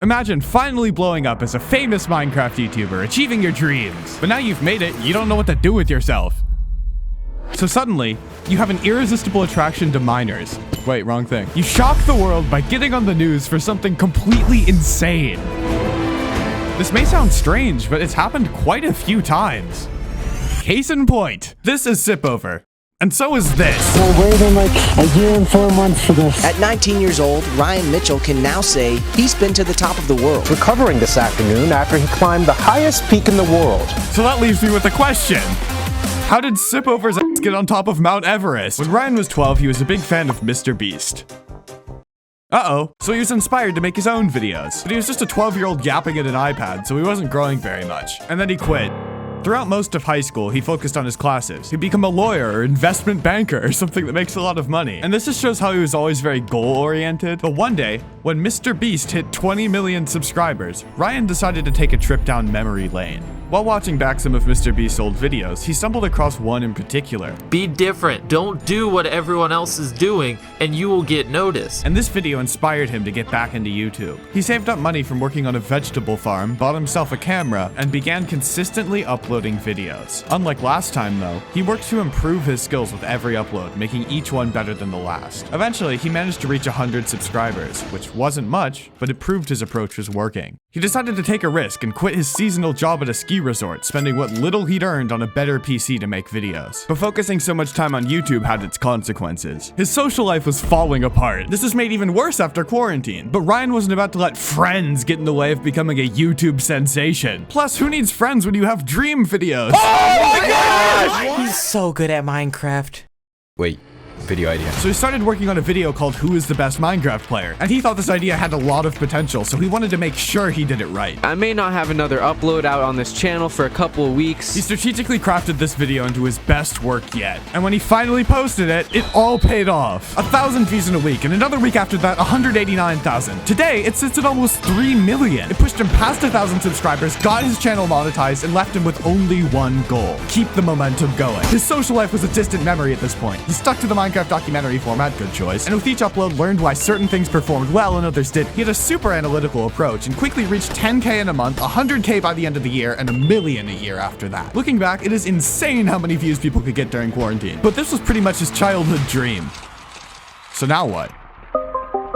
Imagine finally blowing up as a famous Minecraft YouTuber, achieving your dreams. But now you've made it, you don't know what to do with yourself. So suddenly, you have an irresistible attraction to miners. Wait, wrong thing. You shock the world by getting on the news for something completely insane. This may sound strange, but it's happened quite a few times. Case in point, this is Sipover. And so is this. We're waiting like a year and 4 months for this. At 19 years old, Ryan Mitchell can now say he's been to the top of the world. Recovering this afternoon after he climbed the highest peak in the world. So that leaves me with a question. How did Sipover's ass get on top of Mount Everest? When Ryan was 12, he was a big fan of Mr. Beast. Uh-oh, so he was inspired to make his own videos. But he was just a 12-year-old yapping at an iPad, so he wasn't growing very much. And then he quit. Throughout most of high school, he focused on his classes. He'd become a lawyer or investment banker or something that makes a lot of money. And this just shows how he was always very goal-oriented. But one day, when Mr. Beast hit 20 million subscribers, Ryan decided to take a trip down memory lane. While watching back some of Mr. Beast's old videos, he stumbled across one in particular. Be different. Don't do what everyone else is doing, and you will get noticed. And this video inspired him to get back into YouTube. He saved up money from working on a vegetable farm, bought himself a camera, and began consistently uploading videos. Unlike last time though, he worked to improve his skills with every upload, making each one better than the last. Eventually, he managed to reach 100 subscribers, which wasn't much, but it proved his approach was working. He decided to take a risk and quit his seasonal job at a ski resort, spending what little he'd earned on a better PC to make videos. But focusing so much time on YouTube had its consequences. His social life was falling apart. This was made even worse after quarantine, but Ryan wasn't about to let friends get in the way of becoming a YouTube sensation. Plus, who needs friends when you have dream videos? Oh my gosh! He's so good at Minecraft. Wait, video idea. So he started working on a video called Who is the Best Minecraft Player? And he thought this idea had a lot of potential, so he wanted to make sure he did it right. I may not have another upload out on this channel for a couple of weeks. He strategically crafted this video into his best work yet. And when he finally posted it, it all paid off. 1,000 views in a week, and another week after that, 189,000. Today, it sits at almost 3 million. It pushed him past 1,000 subscribers, got his channel monetized, and left him with only one goal: keep the momentum going. His social life was a distant memory at this point. He stuck to the Minecraft documentary format, good choice, and with each upload learned why certain things performed well and others didn't. He had a super analytical approach and quickly reached 10K in a month, 100K by the end of the year, and 1 million a year after that. Looking back, it is insane how many views people could get during quarantine, but this was pretty much his childhood dream. So now what?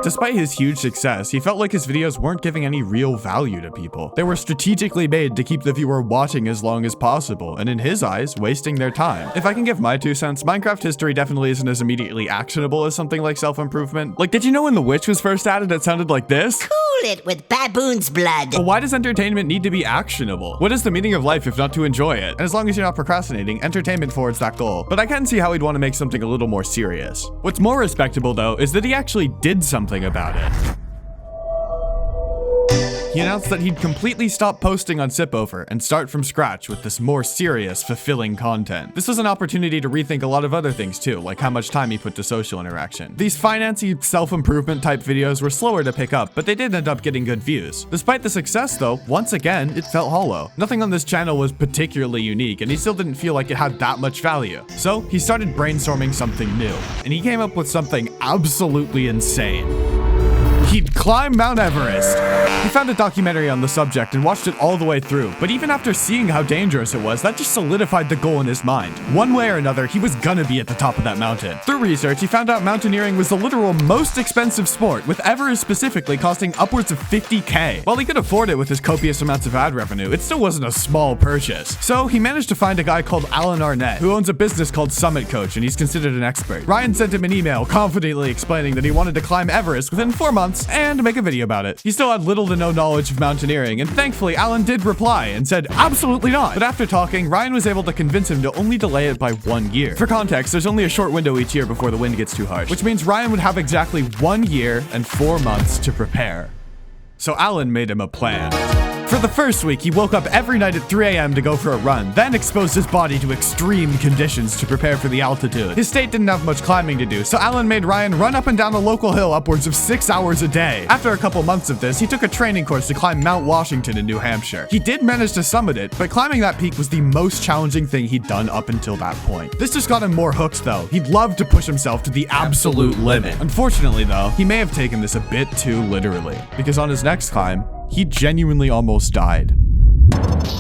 Despite his huge success, he felt like his videos weren't giving any real value to people. They were strategically made to keep the viewer watching as long as possible, and in his eyes, wasting their time. If I can give my 2 cents, Minecraft history definitely isn't as immediately actionable as something like self-improvement. Like, did you know when The Witch was first added, it sounded like this? Cool it with baboon's blood. But why does entertainment need to be actionable? What is the meaning of life if not to enjoy it? And as long as you're not procrastinating, entertainment forwards that goal. But I can see how he'd want to make something a little more serious. What's more respectable though, is that he actually did something about it. He announced that he'd completely stop posting on Sipover and start from scratch with this more serious, fulfilling content. This was an opportunity to rethink a lot of other things too, like how much time he put to social interaction. These financy, self-improvement type videos were slower to pick up, but they did end up getting good views. Despite the success though, once again, it felt hollow. Nothing on this channel was particularly unique, and he still didn't feel like it had that much value. So he started brainstorming something new, and he came up with something absolutely insane. He'd climb Mount Everest. He found a documentary on the subject and watched it all the way through, but even after seeing how dangerous it was, that just solidified the goal in his mind. One way or another, he was gonna be at the top of that mountain. Through research, he found out mountaineering was the literal most expensive sport, with Everest specifically costing upwards of 50K. While he could afford it with his copious amounts of ad revenue, it still wasn't a small purchase. So he managed to find a guy called Alan Arnett, who owns a business called Summit Coach, and he's considered an expert. Ryan sent him an email confidently explaining that he wanted to climb Everest within 4 months and make a video about it. He still had little to no knowledge of mountaineering, and thankfully Alan did reply and said absolutely not. But after talking, Ryan was able to convince him to only delay it by 1 year. For context, there's only a short window each year before the wind gets too harsh, which means Ryan would have exactly 1 year and 4 months to prepare. So Alan made him a plan. For the first week, he woke up every night at 3 a.m. to go for a run, then exposed his body to extreme conditions to prepare for the altitude. His state didn't have much climbing to do, so Alan made Ryan run up and down a local hill upwards of 6 hours a day. After a couple months of this, he took a training course to climb Mount Washington in New Hampshire. He did manage to summit it, but climbing that peak was the most challenging thing he'd done up until that point. This just got him more hooked though. He'd love to push himself to the absolute limit. Unfortunately though, he may have taken this a bit too literally, because on his next climb, he genuinely almost died.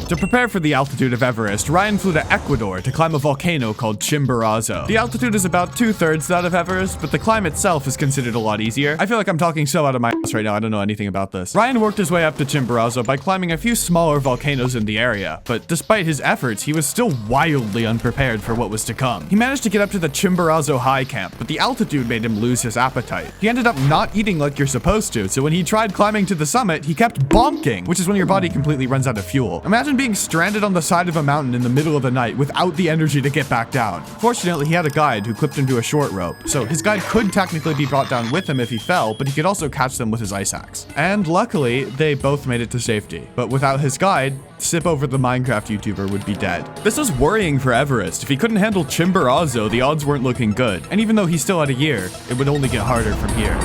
To prepare for the altitude of Everest, Ryan flew to Ecuador to climb a volcano called Chimborazo. The altitude is about 2/3 that of Everest, but the climb itself is considered a lot easier. I feel like I'm talking so out of my ass right now, I don't know anything about this. Ryan worked his way up to Chimborazo by climbing a few smaller volcanoes in the area, but despite his efforts, he was still wildly unprepared for what was to come. He managed to get up to the Chimborazo high camp, but the altitude made him lose his appetite. He ended up not eating like you're supposed to, so when he tried climbing to the summit, he kept bonking, which is when your body completely runs out of fuel. Imagine being stranded on the side of a mountain in the middle of the night without the energy to get back down. Fortunately, he had a guide who clipped him to a short rope, so his guide could technically be brought down with him if he fell, but he could also catch them with his ice axe. And luckily, they both made it to safety. But without his guide, Sipover the Minecraft YouTuber would be dead. This was worrying for Everest. If he couldn't handle Chimborazo, the odds weren't looking good. And even though he still had a year, it would only get harder from here.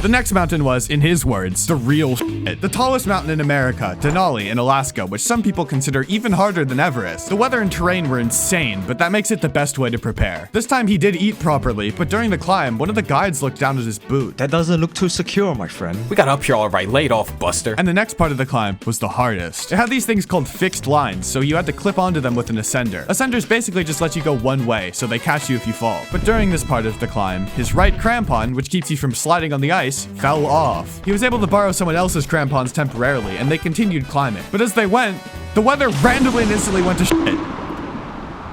The next mountain was, in his words, the real shit. The tallest mountain in America, Denali in Alaska, which some people consider even harder than Everest. The weather and terrain were insane, but that makes it the best way to prepare. This time he did eat properly, but during the climb, one of the guides looked down at his boot. That doesn't look too secure, my friend. We got up here all right. Laid off, Buster. And the next part of the climb was the hardest. It had these things called fixed lines, so you had to clip onto them with an ascender. Ascenders basically just let you go one way, so they catch you if you fall. But during this part of the climb, his right crampon, which keeps you from sliding on the ice, fell off. He was able to borrow someone else's crampons temporarily, and they continued climbing. But as they went, the weather randomly and instantly went to shit.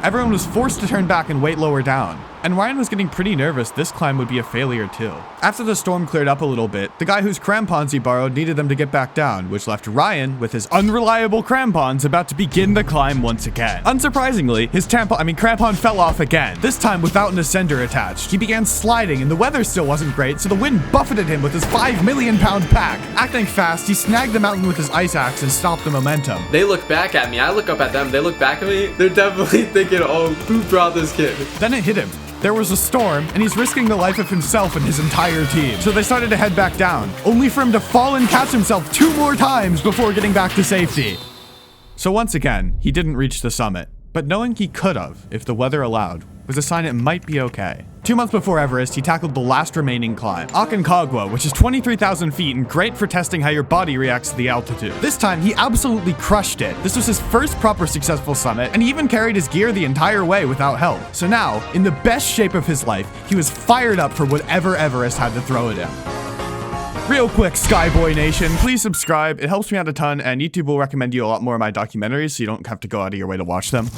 Everyone was forced to turn back and wait lower down. And Ryan was getting pretty nervous this climb would be a failure too. After the storm cleared up a little bit, the guy whose crampons he borrowed needed them to get back down, which left Ryan, with his unreliable crampons, about to begin the climb once again. Unsurprisingly, his crampon fell off again, this time without an ascender attached. He began sliding and the weather still wasn't great, so the wind buffeted him with his 5 million pound pack. Acting fast, he snagged the mountain with his ice axe and stopped the momentum. They look back at me. I look up at them. They look back at me. They're definitely thinking, oh, who brought this kid? Then it hit him. There was a storm, and he's risking the life of himself and his entire team. So they started to head back down, only for him to fall and catch himself 2 more times before getting back to safety. So once again, he didn't reach the summit, but knowing he could have, if the weather allowed, was a sign it might be okay. 2 months before Everest, he tackled the last remaining climb, Aconcagua, which is 23,000 feet and great for testing how your body reacts to the altitude. This time, he absolutely crushed it. This was his first proper successful summit, and he even carried his gear the entire way without help. So now, in the best shape of his life, he was fired up for whatever Everest had to throw at him. Real quick, SkyBoi Nation, please subscribe. It helps me out a ton, and YouTube will recommend you a lot more of my documentaries, so you don't have to go out of your way to watch them.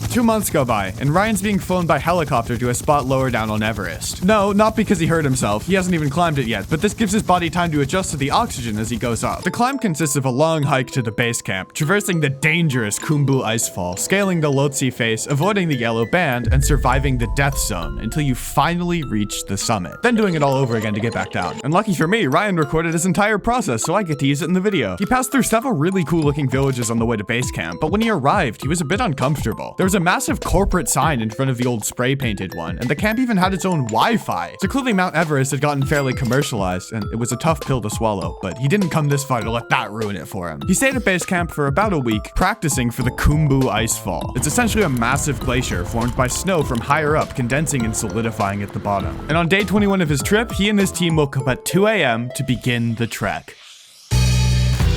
2 months go by, and Ryan's being flown by helicopter to a spot lower down on Everest. No, not because he hurt himself. He hasn't even climbed it yet, but this gives his body time to adjust to the oxygen as he goes up. The climb consists of a long hike to the base camp, traversing the dangerous Khumbu icefall, scaling the Lhotse face, avoiding the yellow band, and surviving the death zone until you finally reach the summit. Then doing it all over again to get back down. And lucky for me, Ryan recorded his entire process, so I get to use it in the video. He passed through several really cool looking villages on the way to base camp, but when he arrived, he was a bit uncomfortable. There was a massive corporate sign in front of the old spray painted one, and the camp even had its own Wi-Fi. So clearly Mount Everest had gotten fairly commercialized, and it was a tough pill to swallow, but he didn't come this far to let that ruin it for him. He stayed at base camp for about a week, practicing for the Khumbu icefall. It's essentially a massive glacier formed by snow from higher up condensing and solidifying at the bottom. And on day 21 of his trip, he and his team woke up at 2 a.m. to begin the trek.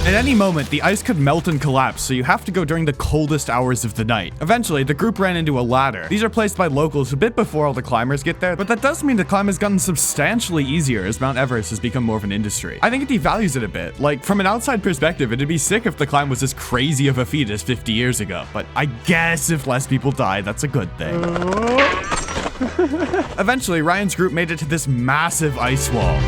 At any moment, the ice could melt and collapse, so you have to go during the coldest hours of the night. Eventually, the group ran into a ladder. These are placed by locals a bit before all the climbers get there, but that does mean the climb has gotten substantially easier as Mount Everest has become more of an industry. I think it devalues it a bit. Like, from an outside perspective, it'd be sick if the climb was as crazy of a feat as 50 years ago, but I guess if less people die, that's a good thing. Eventually, Ryan's group made it to this massive ice wall.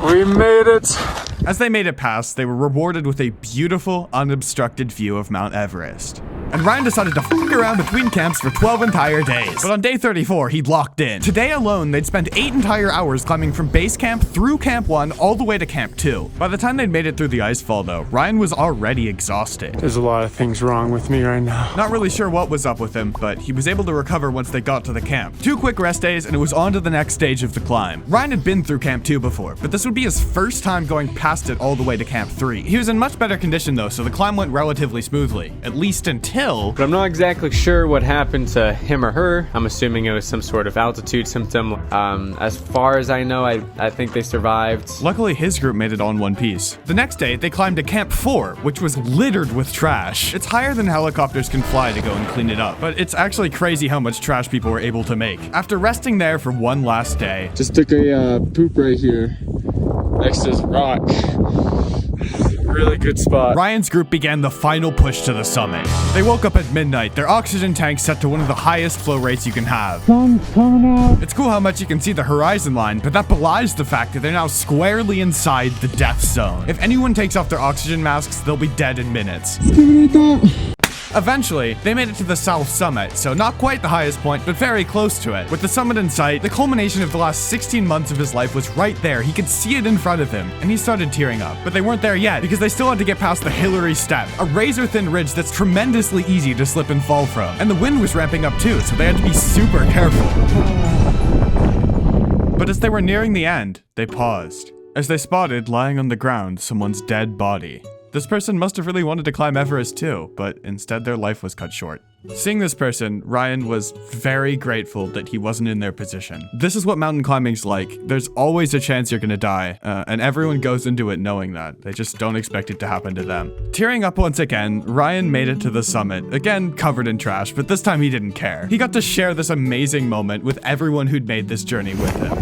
We made it! As they made it past, they were rewarded with a beautiful, unobstructed view of Mount Everest. And Ryan decided to f*** around between camps for 12 entire days. But on day 34, he'd locked in. Today alone, they'd spend 8 entire hours climbing from base camp through Camp 1 all the way to Camp 2. By the time they'd made it through the icefall though, Ryan was already exhausted. There's a lot of things wrong with me right now. Not really sure what was up with him, but he was able to recover once they got to the camp. 2 quick rest days and it was on to the next stage of the climb. Ryan had been through Camp 2 before, but this would be his first time going past it all the way to Camp 3. He was in much better condition though, so the climb went relatively smoothly, at least until hill. But I'm not exactly sure what happened to him or her. I'm assuming it was some sort of altitude symptom. As far as I know, I think they survived. Luckily, his group made it on one piece. The next day, they climbed to Camp 4, which was littered with trash. It's higher than helicopters can fly to go and clean it up, but it's actually crazy how much trash people were able to make. After resting there for one last day, just took a poop right here next to this rock. Really good spot. Ryan's group began the final push to the summit. They woke up at midnight, their oxygen tanks set to one of the highest flow rates you can have. Sun's coming out. It's cool how much you can see the horizon line, but that belies the fact that they're now squarely inside the death zone. If anyone takes off their oxygen masks, they'll be dead in minutes. Eventually, they made it to the south summit, so not quite the highest point, but very close to it. With the summit in sight, the culmination of the last 16 months of his life was right there. He could see it in front of him, and he started tearing up. But they weren't there yet, because they still had to get past the Hillary Step, a razor-thin ridge that's tremendously easy to slip and fall from. And the wind was ramping up too, so they had to be super careful. But as they were nearing the end, they paused, as they spotted, lying on the ground, someone's dead body. This person must have really wanted to climb Everest too, but instead their life was cut short. Seeing this person, Ryan was very grateful that he wasn't in their position. This is what mountain climbing's like. There's always a chance you're gonna die, and everyone goes into it knowing that. They just don't expect it to happen to them. Tearing up once again, Ryan made it to the summit, again covered in trash, but this time he didn't care. He got to share this amazing moment with everyone who'd made this journey with him.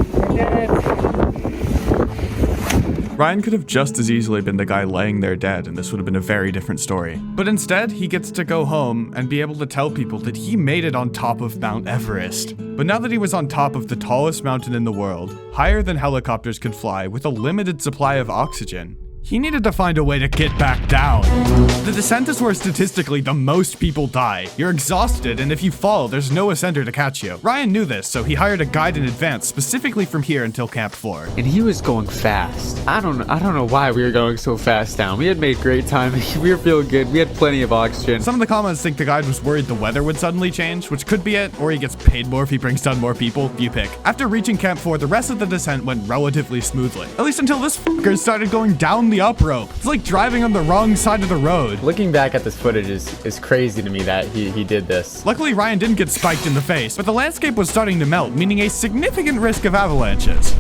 Ryan could have just as easily been the guy laying there dead, and this would have been a very different story. But instead, he gets to go home and be able to tell people that he made it on top of Mount Everest. But now that he was on top of the tallest mountain in the world, higher than helicopters could fly, with a limited supply of oxygen, he needed to find a way to get back down. The descent is where statistically the most people die. You're exhausted, and if you fall, there's no ascender to catch you. Ryan knew this, so he hired a guide in advance, specifically from here until Camp 4. And he was going fast. I don't know why we were going so fast down. We had made great time. We were feeling good. We had plenty of oxygen. Some of the comments think the guide was worried the weather would suddenly change, which could be it, or he gets paid more if he brings down more people. You pick. After reaching Camp 4, the rest of the descent went relatively smoothly. At least until this fucker started going down the up rope. It's like driving on the wrong side of the road. Looking back at this footage is crazy to me that he did this. Luckily, Ryan didn't get spiked in the face, but the landscape was starting to melt, meaning a significant risk of avalanches.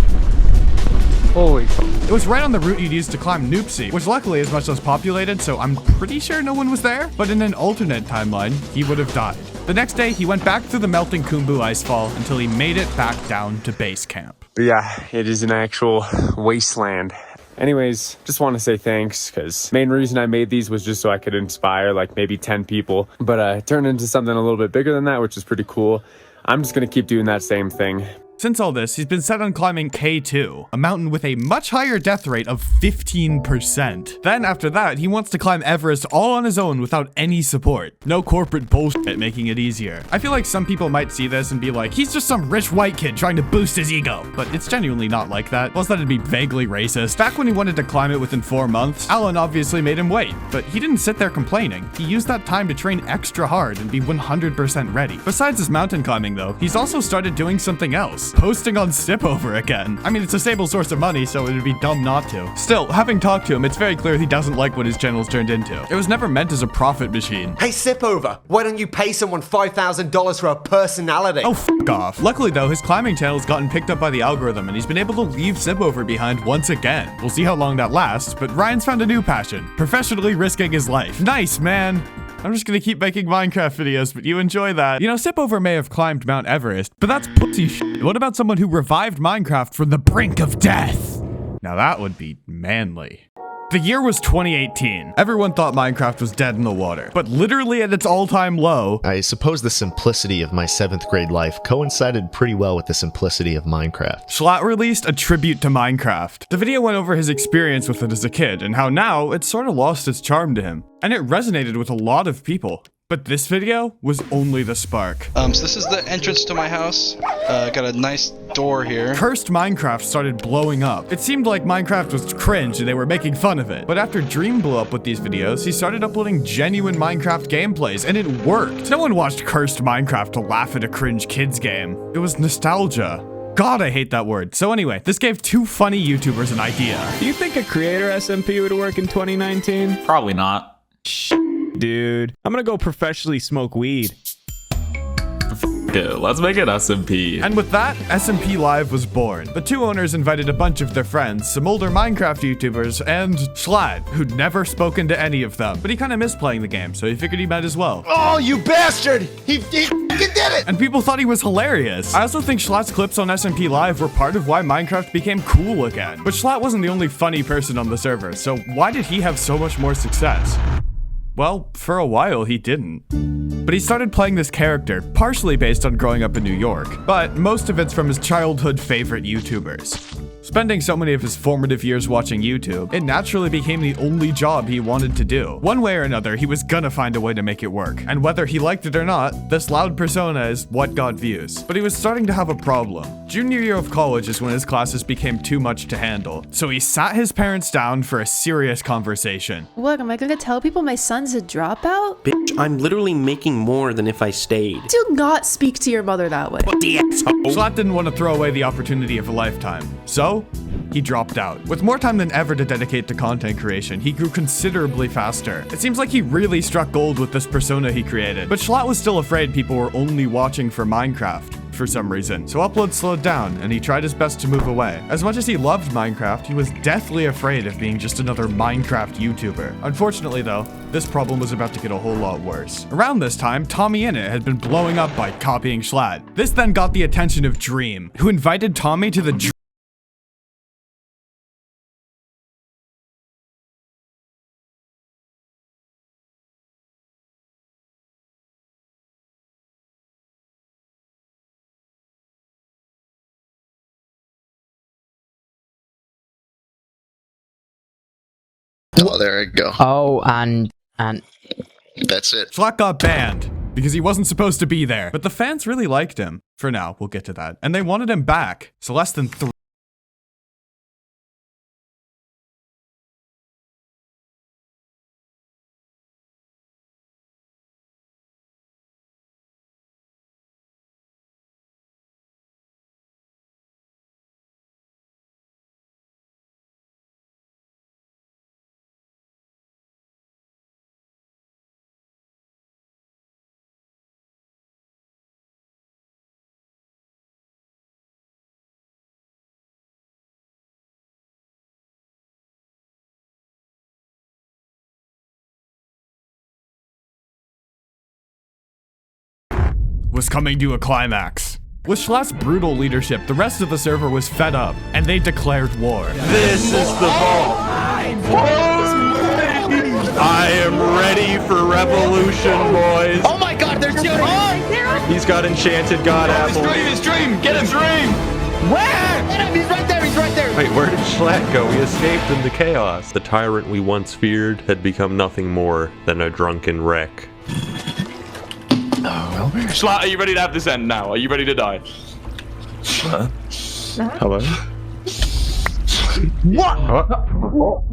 Holy fuck. It was right on the route you'd use to climb Noopsy, which luckily is much less populated, so I'm pretty sure no one was there, but in an alternate timeline, he would have died. The next day, he went back through the melting Khumbu icefall until he made it back down to base camp. But yeah, it is an actual wasteland. Anyways, just want to say thanks, because main reason I made these was just so I could inspire like maybe 10 people, but it turned into something a little bit bigger than that, which is pretty cool. I'm just gonna keep doing that same thing. Since all this, he's been set on climbing K2, a mountain with a much higher death rate of 15%. Then after that, he wants to climb Everest all on his own without any support. No corporate bullshit making it easier. I feel like some people might see this and be like, he's just some rich white kid trying to boost his ego. But it's genuinely not like that. Plus that'd be vaguely racist. Back when he wanted to climb it within 4 months, Alan obviously made him wait, but he didn't sit there complaining. He used that time to train extra hard and be 100% ready. Besides his mountain climbing though, he's also started doing something else. Posting on Sipover again. I mean, it's a stable source of money, so it would be dumb not to. Still, having talked to him, it's very clear he doesn't like what his channel's turned into. It was never meant as a profit machine. Hey Sipover, why don't you pay someone $5,000 for a personality? Oh, f*** off. Luckily though, his climbing channel's gotten picked up by the algorithm and he's been able to leave Sipover behind once again. We'll see how long that lasts, but Ryan's found a new passion, professionally risking his life. Nice, man. I'm just gonna keep making Minecraft videos, but you enjoy that. You know, Sipover may have climbed Mount Everest, but that's pussy shit. What about someone who revived Minecraft from the brink of death? Now that would be manly. The year was 2018. Everyone thought Minecraft was dead in the water, but literally at its all-time low. I suppose the simplicity of my 7th grade life coincided pretty well with the simplicity of Minecraft. Jschlatt released a tribute to Minecraft. The video went over his experience with it as a kid and how now it's sort of lost its charm to him. And it resonated with a lot of people. But this video was only the spark. So this is the entrance to my house. Got a nice door here. Cursed Minecraft started blowing up. It seemed like Minecraft was cringe and they were making fun of it. But after Dream blew up with these videos, he started uploading genuine Minecraft gameplays, and it worked. No one watched Cursed Minecraft to laugh at a cringe kids game. It was nostalgia. God, I hate that word. So anyway, this gave 2 funny YouTubers an idea. Do you think a creator SMP would work in 2019? Probably not. dude. I'm gonna go professionally smoke weed. Yeah, let's make it SMP. And with that, SMP Live was born. The two owners invited a bunch of their friends, some older Minecraft YouTubers, and Jschlatt, who'd never spoken to any of them. But he kind of missed playing the game, so he figured he might as well. Oh, you bastard! He did it! And people thought he was hilarious. I also think Jschlatt's clips on SMP Live were part of why Minecraft became cool again. But Jschlatt wasn't the only funny person on the server, so why did he have so much more success? Well, for a while he didn't. But he started playing this character, partially based on growing up in New York, but most of it's from his childhood favorite YouTubers. Spending so many of his formative years watching YouTube, it naturally became the only job he wanted to do. One way or another, he was gonna find a way to make it work. And whether he liked it or not, this loud persona is what got views. But he was starting to have a problem. Junior year of college is when his classes became too much to handle. So he sat his parents down for a serious conversation. Look, am I gonna tell people my son's a dropout? Bitch, I'm literally making more than if I stayed. Do not speak to your mother that way. Jschlatt didn't want to throw away the opportunity of a lifetime. So, he dropped out. With more time than ever to dedicate to content creation, he grew considerably faster. It seems like he really struck gold with this persona he created, but Jschlatt was still afraid people were only watching for Minecraft for some reason. So uploads slowed down, and he tried his best to move away. As much as he loved Minecraft, he was deathly afraid of being just another Minecraft YouTuber. Unfortunately though, this problem was about to get a whole lot worse. Around this time, TommyInnit had been blowing up by copying Jschlatt. This then got the attention of Dream, who invited Tommy to the Oh, there I go. Oh, and that's it. Jschlatt got banned because he wasn't supposed to be there. But the fans really liked him. For now, we'll get to that. And they wanted him back. So less than 3. was coming to a climax. With Jschlatt's brutal leadership, the rest of the server was fed up, and they declared war. This is the vault. I am ready for revolution, boys. Oh my god, they're shooting! He's got enchanted god apple. His dream! Get his dream! Where? Get him! He's right there! He's right there! Wait, where did Jschlatt go? We escaped into chaos. The tyrant we once feared had become nothing more than a drunken wreck. Oh, well, Jschlatt, are you ready to have this end now? Are you ready to die? Huh? Hello? What?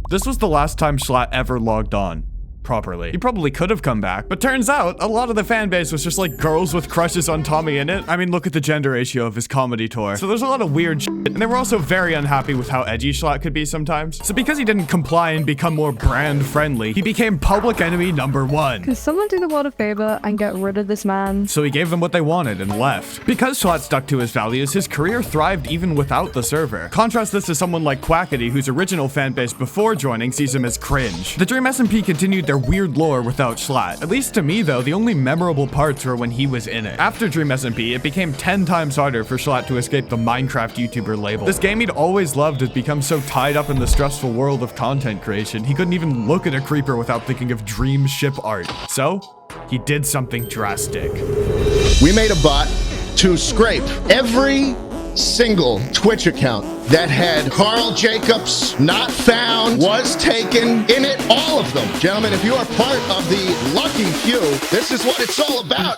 This was the last time Jschlatt ever logged on properly. He probably could have come back, but turns out a lot of the fan base was just like girls with crushes on TommyInnit. I mean, look at the gender ratio of his comedy tour. So there's a lot of weird shit, and they were also very unhappy with how edgy Jschlatt could be sometimes. So because he didn't comply and become more brand friendly, he became public enemy #1. Could someone do the world a favor and get rid of this man? So he gave them what they wanted and left. Because Jschlatt stuck to his values, his career thrived even without the server. Contrast this to someone like Quackity, whose original fan base before joining sees him as cringe. The Dream SMP continued their weird lore without Jschlatt. At least to me though, the only memorable parts were when he was in it. After Dream SMP, it became 10 times harder for Jschlatt to escape the Minecraft YouTuber label. This game he'd always loved had become so tied up in the stressful world of content creation, he couldn't even look at a creeper without thinking of Dream ship art. So, he did something drastic. We made a bot to scrape every single Twitch account that had Carl Jacobs not found, was taken in it, all of them. Gentlemen, if you are part of the lucky few, this is what it's all about.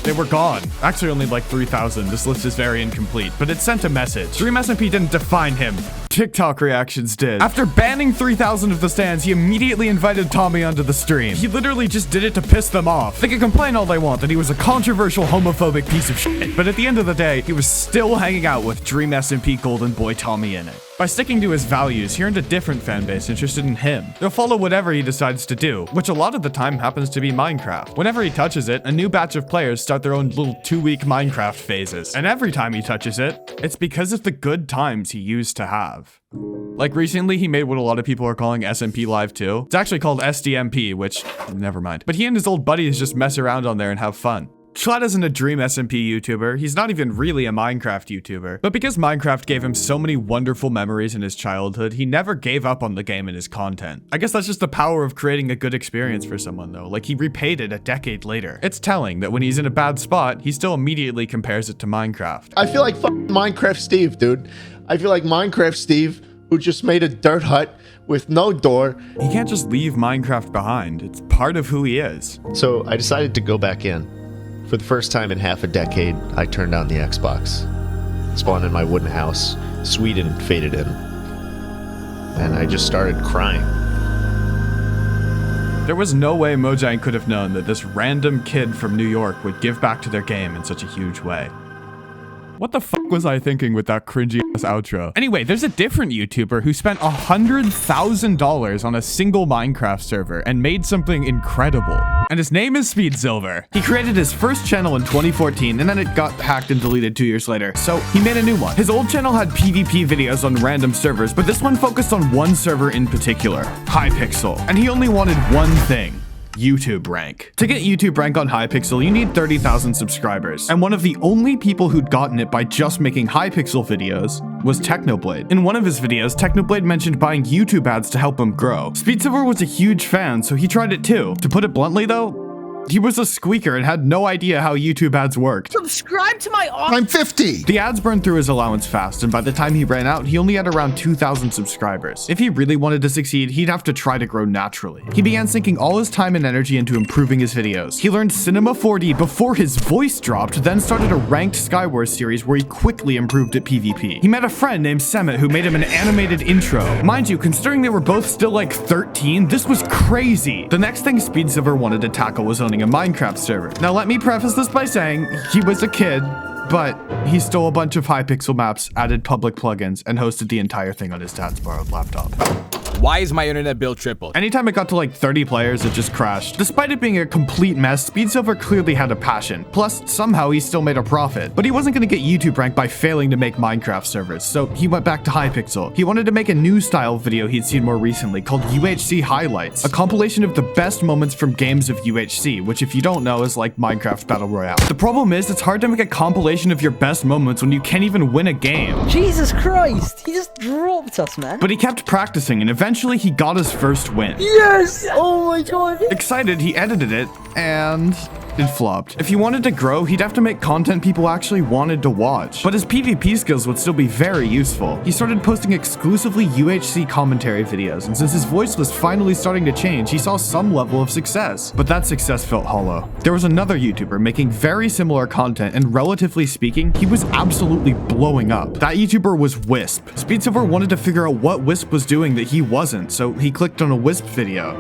They were gone. Actually, only like 3,000. This list is very incomplete, but it sent a message. Dream SMP didn't define him. TikTok reactions did. After banning 3,000 of the stands, he immediately invited Tommy onto the stream. He literally just did it to piss them off. They can complain all they want that he was a controversial homophobic piece of shit, but at the end of the day, he was still hanging out with Dream SMP golden boy TommyInnit. By sticking to his values, he earned a different fan base interested in him. They'll follow whatever he decides to do, which a lot of the time happens to be Minecraft. Whenever he touches it, a new batch of players start their own little 2-week Minecraft phases. And every time he touches it, it's because of the good times he used to have. Like recently, he made what a lot of people are calling SMP Live 2. It's actually called SDMP, which, never mind. But he and his old buddies just mess around on there and have fun. Jschlatt isn't a dream SMP YouTuber, he's not even really a Minecraft YouTuber, but because Minecraft gave him so many wonderful memories in his childhood, he never gave up on the game and his content. I guess that's just the power of creating a good experience for someone though, like he repaid it a decade later. It's telling that when he's in a bad spot, he still immediately compares it to Minecraft. I feel like Minecraft Steve, dude. I feel like Minecraft Steve, who just made a dirt hut with no door. He can't just leave Minecraft behind, it's part of who he is. So I decided to go back in. For the first time in half a decade, I turned on the Xbox, spawned in my wooden house, Sweden faded in, and I just started crying. There was no way Mojang could have known that this random kid from New York would give back to their game in such a huge way. What the fuck was I thinking with that cringy ass outro? Anyway, there's a different YouTuber who spent $100,000 on a single Minecraft server and made something incredible. And his name is SpeedSilver. He created his first channel in 2014 and then it got hacked and deleted 2 years later, so he made a new one. His old channel had PvP videos on random servers, but this one focused on one server in particular, Hypixel. And he only wanted one thing. YouTube rank. To get YouTube rank on Hypixel, you need 30,000 subscribers. And one of the only people who'd gotten it by just making Hypixel videos was Technoblade. In one of his videos, Technoblade mentioned buying YouTube ads to help him grow. SpeedSilver was a huge fan, so he tried it too. To put it bluntly though, he was a squeaker and had no idea how YouTube ads worked. Subscribe to my I'm 50! The ads burned through his allowance fast, and by the time he ran out, he only had around 2,000 subscribers. If he really wanted to succeed, he'd have to try to grow naturally. He began sinking all his time and energy into improving his videos. He learned Cinema 4D before his voice dropped, then started a ranked Skywars series where he quickly improved at PvP. He met a friend named Semet who made him an animated intro. Mind you, considering they were both still like 13, this was crazy. The next thing SpeedSilver wanted to tackle was owning a Minecraft server. Now let me preface this by saying he was a kid, but he stole a bunch of Hypixel maps, added public plugins, and hosted the entire thing on his dad's borrowed laptop. Why is my internet bill tripled? Anytime it got to like 30 players, it just crashed. Despite it being a complete mess, SpeedSilver clearly had a passion. Plus, somehow he still made a profit. But he wasn't going to get YouTube rank by failing to make Minecraft servers, so he went back to Hypixel. He wanted to make a new style video he'd seen more recently called UHC Highlights, a compilation of the best moments from games of UHC, which if you don't know is like Minecraft Battle Royale. The problem is, it's hard to make a compilation of your best moments when you can't even win a game. Jesus Christ, he just dropped us, man. But he kept practicing and eventually he got his first win. Yes! Oh my god. Excited, he edited it, and it flopped. If he wanted to grow, he'd have to make content people actually wanted to watch. But his PvP skills would still be very useful. He started posting exclusively UHC commentary videos, and since his voice was finally starting to change, he saw some level of success. But that success felt hollow. There was another YouTuber making very similar content, and relatively speaking, he was absolutely blowing up. That YouTuber was Wisp. SpeedSilver wanted to figure out what Wisp was doing that he wasn't, so he clicked on a Wisp video.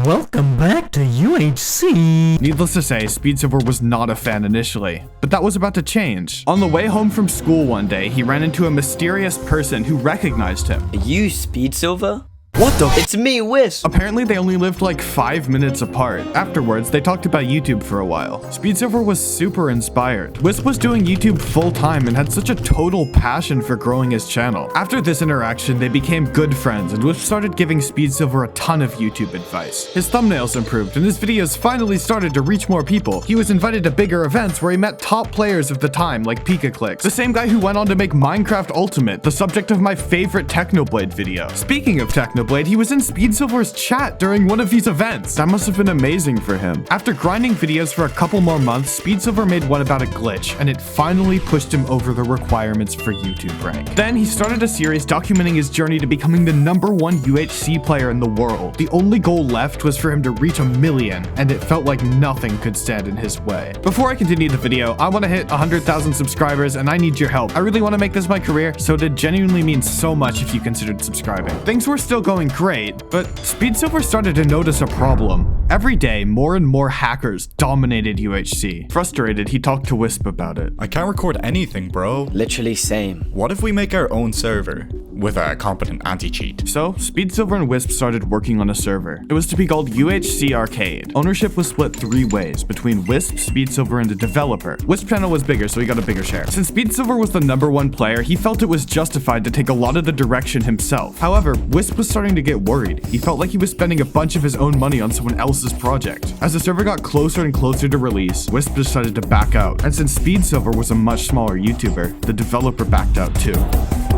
Welcome back to UHC. Needless to say, SpeedSilver was not a fan initially, but that was about to change. On the way home from school one day, he ran into a mysterious person who recognized him. You SpeedSilver? What the? It's me, Wisp. Apparently, they only lived like 5 minutes apart. Afterwards, they talked about YouTube for a while. SpeedSilver was super inspired. Wisp was doing YouTube full time and had such a total passion for growing his channel. After this interaction, they became good friends, and Wisp started giving SpeedSilver a ton of YouTube advice. His thumbnails improved, and his videos finally started to reach more people. He was invited to bigger events where he met top players of the time, like PikaClicks, the same guy who went on to make Minecraft Ultimate, the subject of my favorite Technoblade video. Speaking of Technoblade, he was in SpeedSilver's chat during one of these events. That must have been amazing for him. After grinding videos for a couple more months, SpeedSilver made one about a glitch, and it finally pushed him over the requirements for YouTube rank. Then he started a series documenting his journey to becoming the #1 UHC player in the world. The only goal left was for him to reach 1 million, and it felt like nothing could stand in his way. Before I continue the video, I want to hit 100,000 subscribers, and I need your help. I really want to make this my career, so it'd genuinely mean so much if you considered subscribing. Things were still going going great, but SpeedSilver started to notice a problem. Every day, more and more hackers dominated UHC. Frustrated, he talked to Wisp about it. I can't record anything, bro. Literally same. What if we make our own server with a competent anti-cheat? So, SpeedSilver and Wisp started working on a server. It was to be called UHC Arcade. Ownership was split 3 ways between Wisp, SpeedSilver, and the developer. Wisp channel was bigger, so he got a bigger share. Since SpeedSilver was the #1 player, he felt it was justified to take a lot of the direction himself. However, Wisp was starting to get worried. He felt like he was spending a bunch of his own money on someone else's project. As the server got closer and closer to release, Wisp decided to back out. And since SpeedSilver was a much smaller YouTuber, the developer backed out too.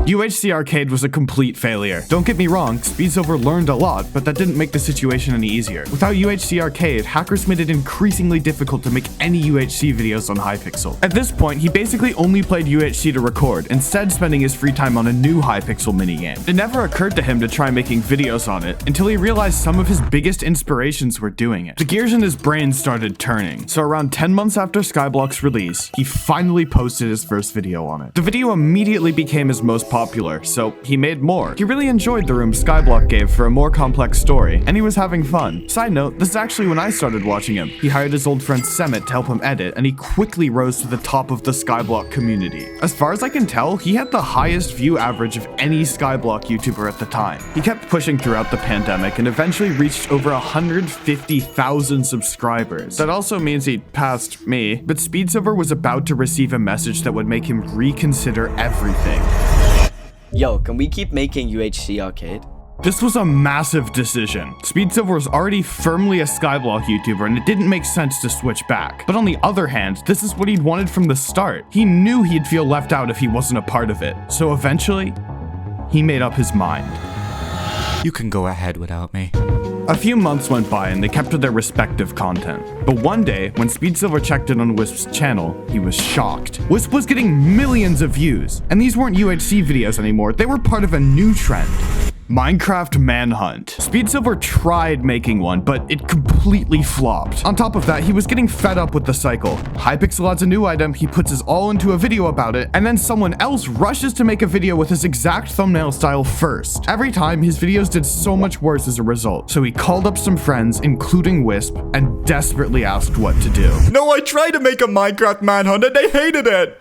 UHC Arcade was a complete failure. Don't get me wrong, SpeedSilver learned a lot, but that didn't make the situation any easier. Without UHC Arcade, hackers made it increasingly difficult to make any UHC videos on Hypixel. At this point, he basically only played UHC to record, instead spending his free time on a new Hypixel minigame. It never occurred to him to try making videos on it, until he realized some of his biggest inspirations were doing it. The gears in his brain started turning, so around 10 months after Skyblock's release, he finally posted his first video on it. The video immediately became his most popular, so he made more. He really enjoyed the room Skyblock gave for a more complex story, and he was having fun. Side note, this is actually when I started watching him. He hired his old friend Semet to help him edit, and he quickly rose to the top of the Skyblock community. As far as I can tell, he had the highest view average of any Skyblock YouTuber at the time. He kept pushing throughout the pandemic and eventually reached over 150,000 subscribers. That also means he passed me, but SpeedSilver was about to receive a message that would make him reconsider everything. Yo, can we keep making UHC Arcade? This was a massive decision. SpeedSilver was already firmly a Skyblock YouTuber, and it didn't make sense to switch back. But on the other hand, this is what he'd wanted from the start. He knew he'd feel left out if he wasn't a part of it. So eventually, he made up his mind. You can go ahead without me. A few months went by and they kept to their respective content. But one day, when SpeedSilver checked in on Wisp's channel, he was shocked. Wisp was getting millions of views, and these weren't UHC videos anymore, they were part of a new trend. Minecraft Manhunt. SpeedSilver tried making one, but it completely flopped. On top of that, he was getting fed up with the cycle. Hypixel adds a new item, he puts his all into a video about it, and then someone else rushes to make a video with his exact thumbnail style first. Every time, his videos did so much worse as a result. So he called up some friends, including Wisp, and desperately asked what to do. No, I tried to make a Minecraft Manhunt and they hated it!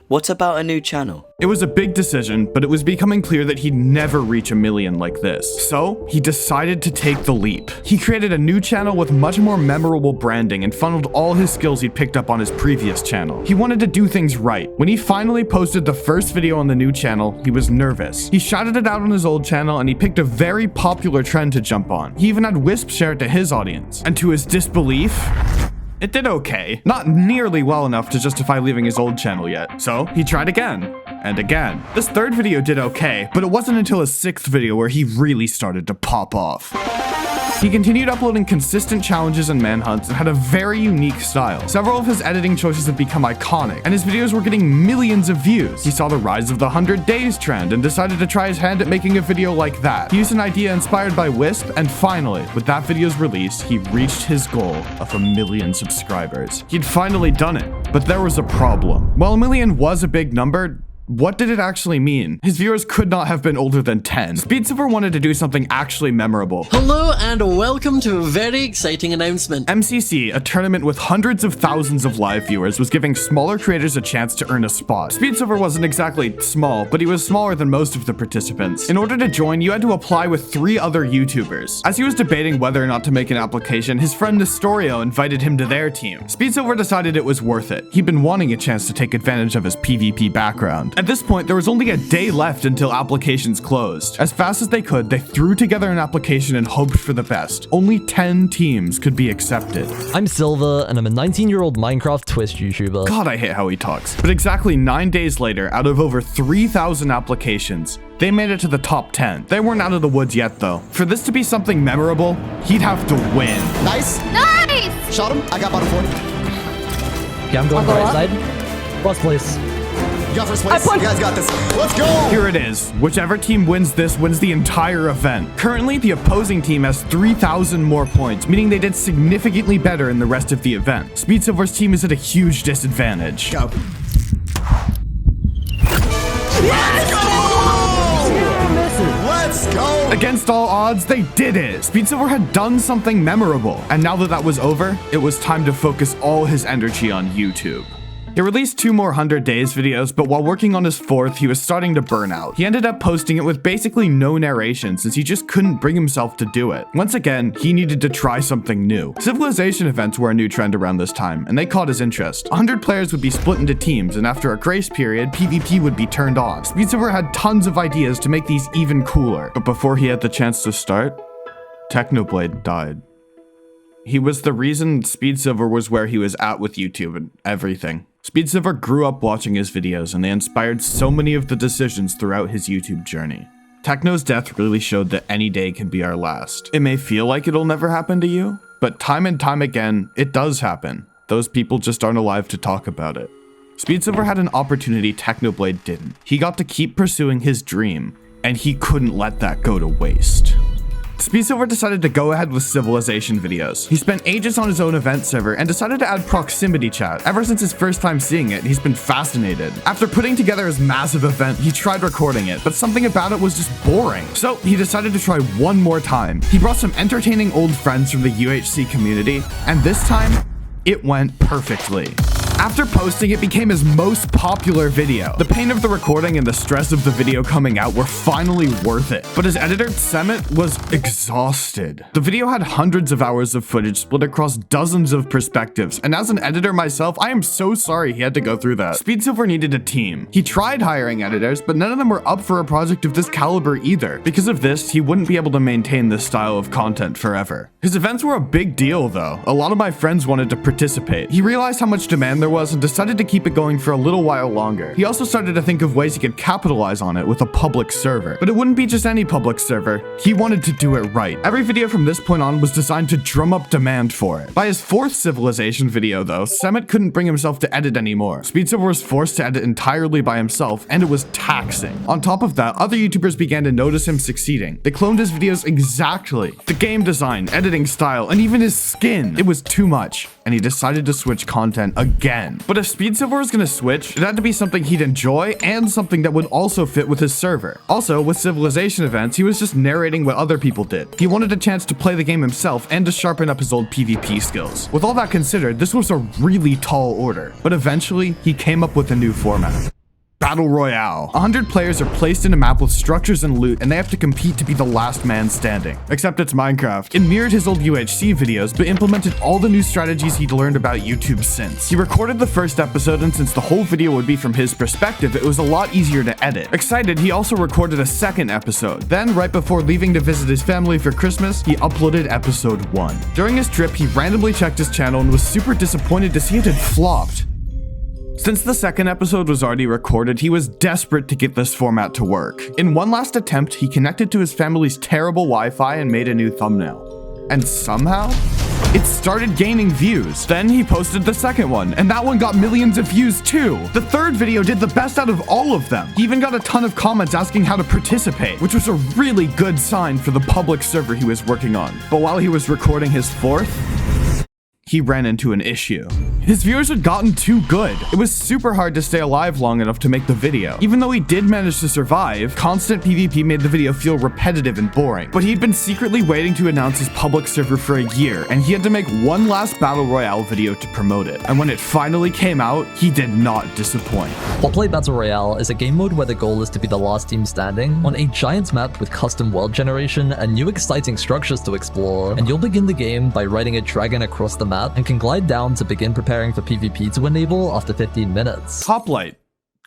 What about a new channel? It was a big decision, but it was becoming clear that he'd never reach 1 million like this. So, he decided to take the leap. He created a new channel with much more memorable branding and funneled all his skills he'd picked up on his previous channel. He wanted to do things right. When he finally posted the first video on the new channel, he was nervous. He shouted it out on his old channel and he picked a very popular trend to jump on. He even had Wisp share it to his audience. And to his disbelief, it did okay. Not nearly well enough to justify leaving his old channel yet. So he tried again and again. This third video did okay, but it wasn't until his 6th video where he really started to pop off. He continued uploading consistent challenges and manhunts and had a very unique style. Several of his editing choices have become iconic, and his videos were getting millions of views. He saw the rise of the 100 days trend and decided to try his hand at making a video like that. He used an idea inspired by Wisp, and finally, with that video's release, he reached his goal of 1 million subscribers. He'd finally done it, but there was a problem. While 1 million was a big number, what did it actually mean? His viewers could not have been older than 10. SpeedSilver wanted to do something actually memorable. Hello and welcome to a very exciting announcement. MCC, a tournament with hundreds of thousands of live viewers, was giving smaller creators a chance to earn a spot. SpeedSilver wasn't exactly small, but he was smaller than most of the participants. In order to join, you had to apply with 3 other YouTubers. As he was debating whether or not to make an application, his friend Nestorio invited him to their team. SpeedSilver decided it was worth it. He'd been wanting a chance to take advantage of his PvP background. At this point, there was only a day left until applications closed. As fast as they could, they threw together an application and hoped for the best. Only 10 teams could be accepted. I'm Silver, and I'm a 19-year-old Minecraft Twitch YouTuber. God, I hate how he talks. But exactly 9 days later, out of over 3,000 applications, they made it to the top 10. They weren't out of the woods yet, though. For this to be something memorable, he'd have to win. Nice. Nice! Shot him. I got bottom 4. Okay, I'm going right side. Plus, please. You got first place. You guys got this. Let's go. Here it is. Whichever team wins this wins the entire event. Currently, the opposing team has 3,000 more points, meaning they did significantly better in the rest of the event. SpeedSilver's team is at a huge disadvantage. Go. Let's Let's go! Against all odds, they did it. SpeedSilver had done something memorable. And now that that was over, it was time to focus all his energy on YouTube. He released 2 more 100 Days videos, but while working on his 4th, he was starting to burn out. He ended up posting it with basically no narration since he just couldn't bring himself to do it. Once again, he needed to try something new. Civilization events were a new trend around this time, and they caught his interest. 100 players would be split into teams, and after a grace period, PvP would be turned on. SpeedSilver had tons of ideas to make these even cooler, but before he had the chance to start, Technoblade died. He was the reason SpeedSilver was where he was at with YouTube and everything. SpeedSilver grew up watching his videos, and they inspired so many of the decisions throughout his YouTube journey. Techno's death really showed that any day can be our last. It may feel like it'll never happen to you, but time and time again, it does happen. Those people just aren't alive to talk about it. SpeedSilver had an opportunity Technoblade didn't. He got to keep pursuing his dream, and he couldn't let that go to waste. SpeedSilver decided to go ahead with Civilization videos. He spent ages on his own event server and decided to add proximity chat. Ever since his first time seeing it, he's been fascinated. After putting together his massive event, he tried recording it, but something about it was just boring. So he decided to try one more time. He brought some entertaining old friends from the UHC community, and this time, it went perfectly. After posting, it became his most popular video. The pain of the recording and the stress of the video coming out were finally worth it, but his editor, Sipover, was exhausted. The video had hundreds of hours of footage split across dozens of perspectives, and as an editor myself, I am so sorry he had to go through that. SpeedSilver needed a team. He tried hiring editors, but none of them were up for a project of this caliber either. Because of this, he wouldn't be able to maintain this style of content forever. His events were a big deal though. A lot of my friends wanted to participate. He realized how much demand there was and decided to keep it going for a little while longer. He also started to think of ways he could capitalize on it with a public server. But it wouldn't be just any public server. He wanted to do it right. Every video from this point on was designed to drum up demand for it. By his 4th Civilization video though, Sipover couldn't bring himself to edit anymore. SpeedSilver was forced to edit entirely by himself, and it was taxing. On top of that, other YouTubers began to notice him succeeding. They cloned his videos exactly. The game design, editing style, and even his skin. It was too much, and he decided to switch content again. But if SpeedSilver was gonna switch, it had to be something he'd enjoy and something that would also fit with his server. Also, with Civilization events, he was just narrating what other people did. He wanted a chance to play the game himself and to sharpen up his old PvP skills. With all that considered, this was a really tall order, but eventually, he came up with a new format. Battle Royale. 100 players are placed in a map with structures and loot, and they have to compete to be the last man standing. Except it's Minecraft. It mirrored his old UHC videos, but implemented all the new strategies he'd learned about YouTube since. He recorded the first episode, and since the whole video would be from his perspective, it was a lot easier to edit. Excited, he also recorded a second episode. Then, right before leaving to visit his family for Christmas, he uploaded episode 1. During his trip, he randomly checked his channel and was super disappointed to see it had flopped. Since the second episode was already recorded, he was desperate to get this format to work. In one last attempt, he connected to his family's terrible Wi-Fi and made a new thumbnail. And somehow, it started gaining views. Then he posted the second one, and that one got millions of views too. The third video did the best out of all of them. He even got a ton of comments asking how to participate, which was a really good sign for the public server he was working on. But while he was recording his 4th, he ran into an issue. His viewers had gotten too good. It was super hard to stay alive long enough to make the video. Even though he did manage to survive, constant PvP made the video feel repetitive and boring. But he'd been secretly waiting to announce his public server for a year, and he had to make one last Battle Royale video to promote it. And when it finally came out, he did not disappoint. Hotplate Battle Royale is a game mode where the goal is to be the last team standing on a giant map with custom world generation and new exciting structures to explore. And you'll begin the game by riding a dragon across the map and can glide down to begin preparing for PvP to enable after 15 minutes. Hoplite.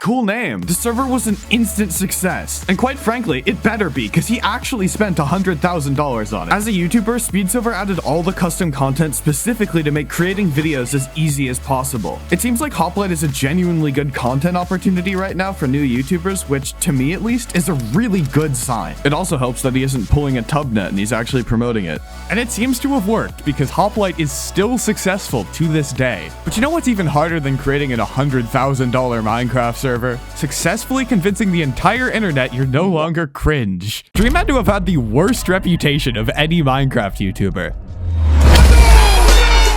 Cool name. The server was an instant success. And quite frankly, it better be, because he actually spent $100,000 on it. As a YouTuber, SpeedSilver added all the custom content specifically to make creating videos as easy as possible. It seems like Hoplite is a genuinely good content opportunity right now for new YouTubers, which, to me at least, is a really good sign. It also helps that he isn't pulling a tubnet and he's actually promoting it. And it seems to have worked, because Hoplite is still successful to this day. But you know what's even harder than creating an $100,000 Minecraft server? Successfully convincing the entire internet you're no longer cringe. Dream had to have had the worst reputation of any Minecraft YouTuber.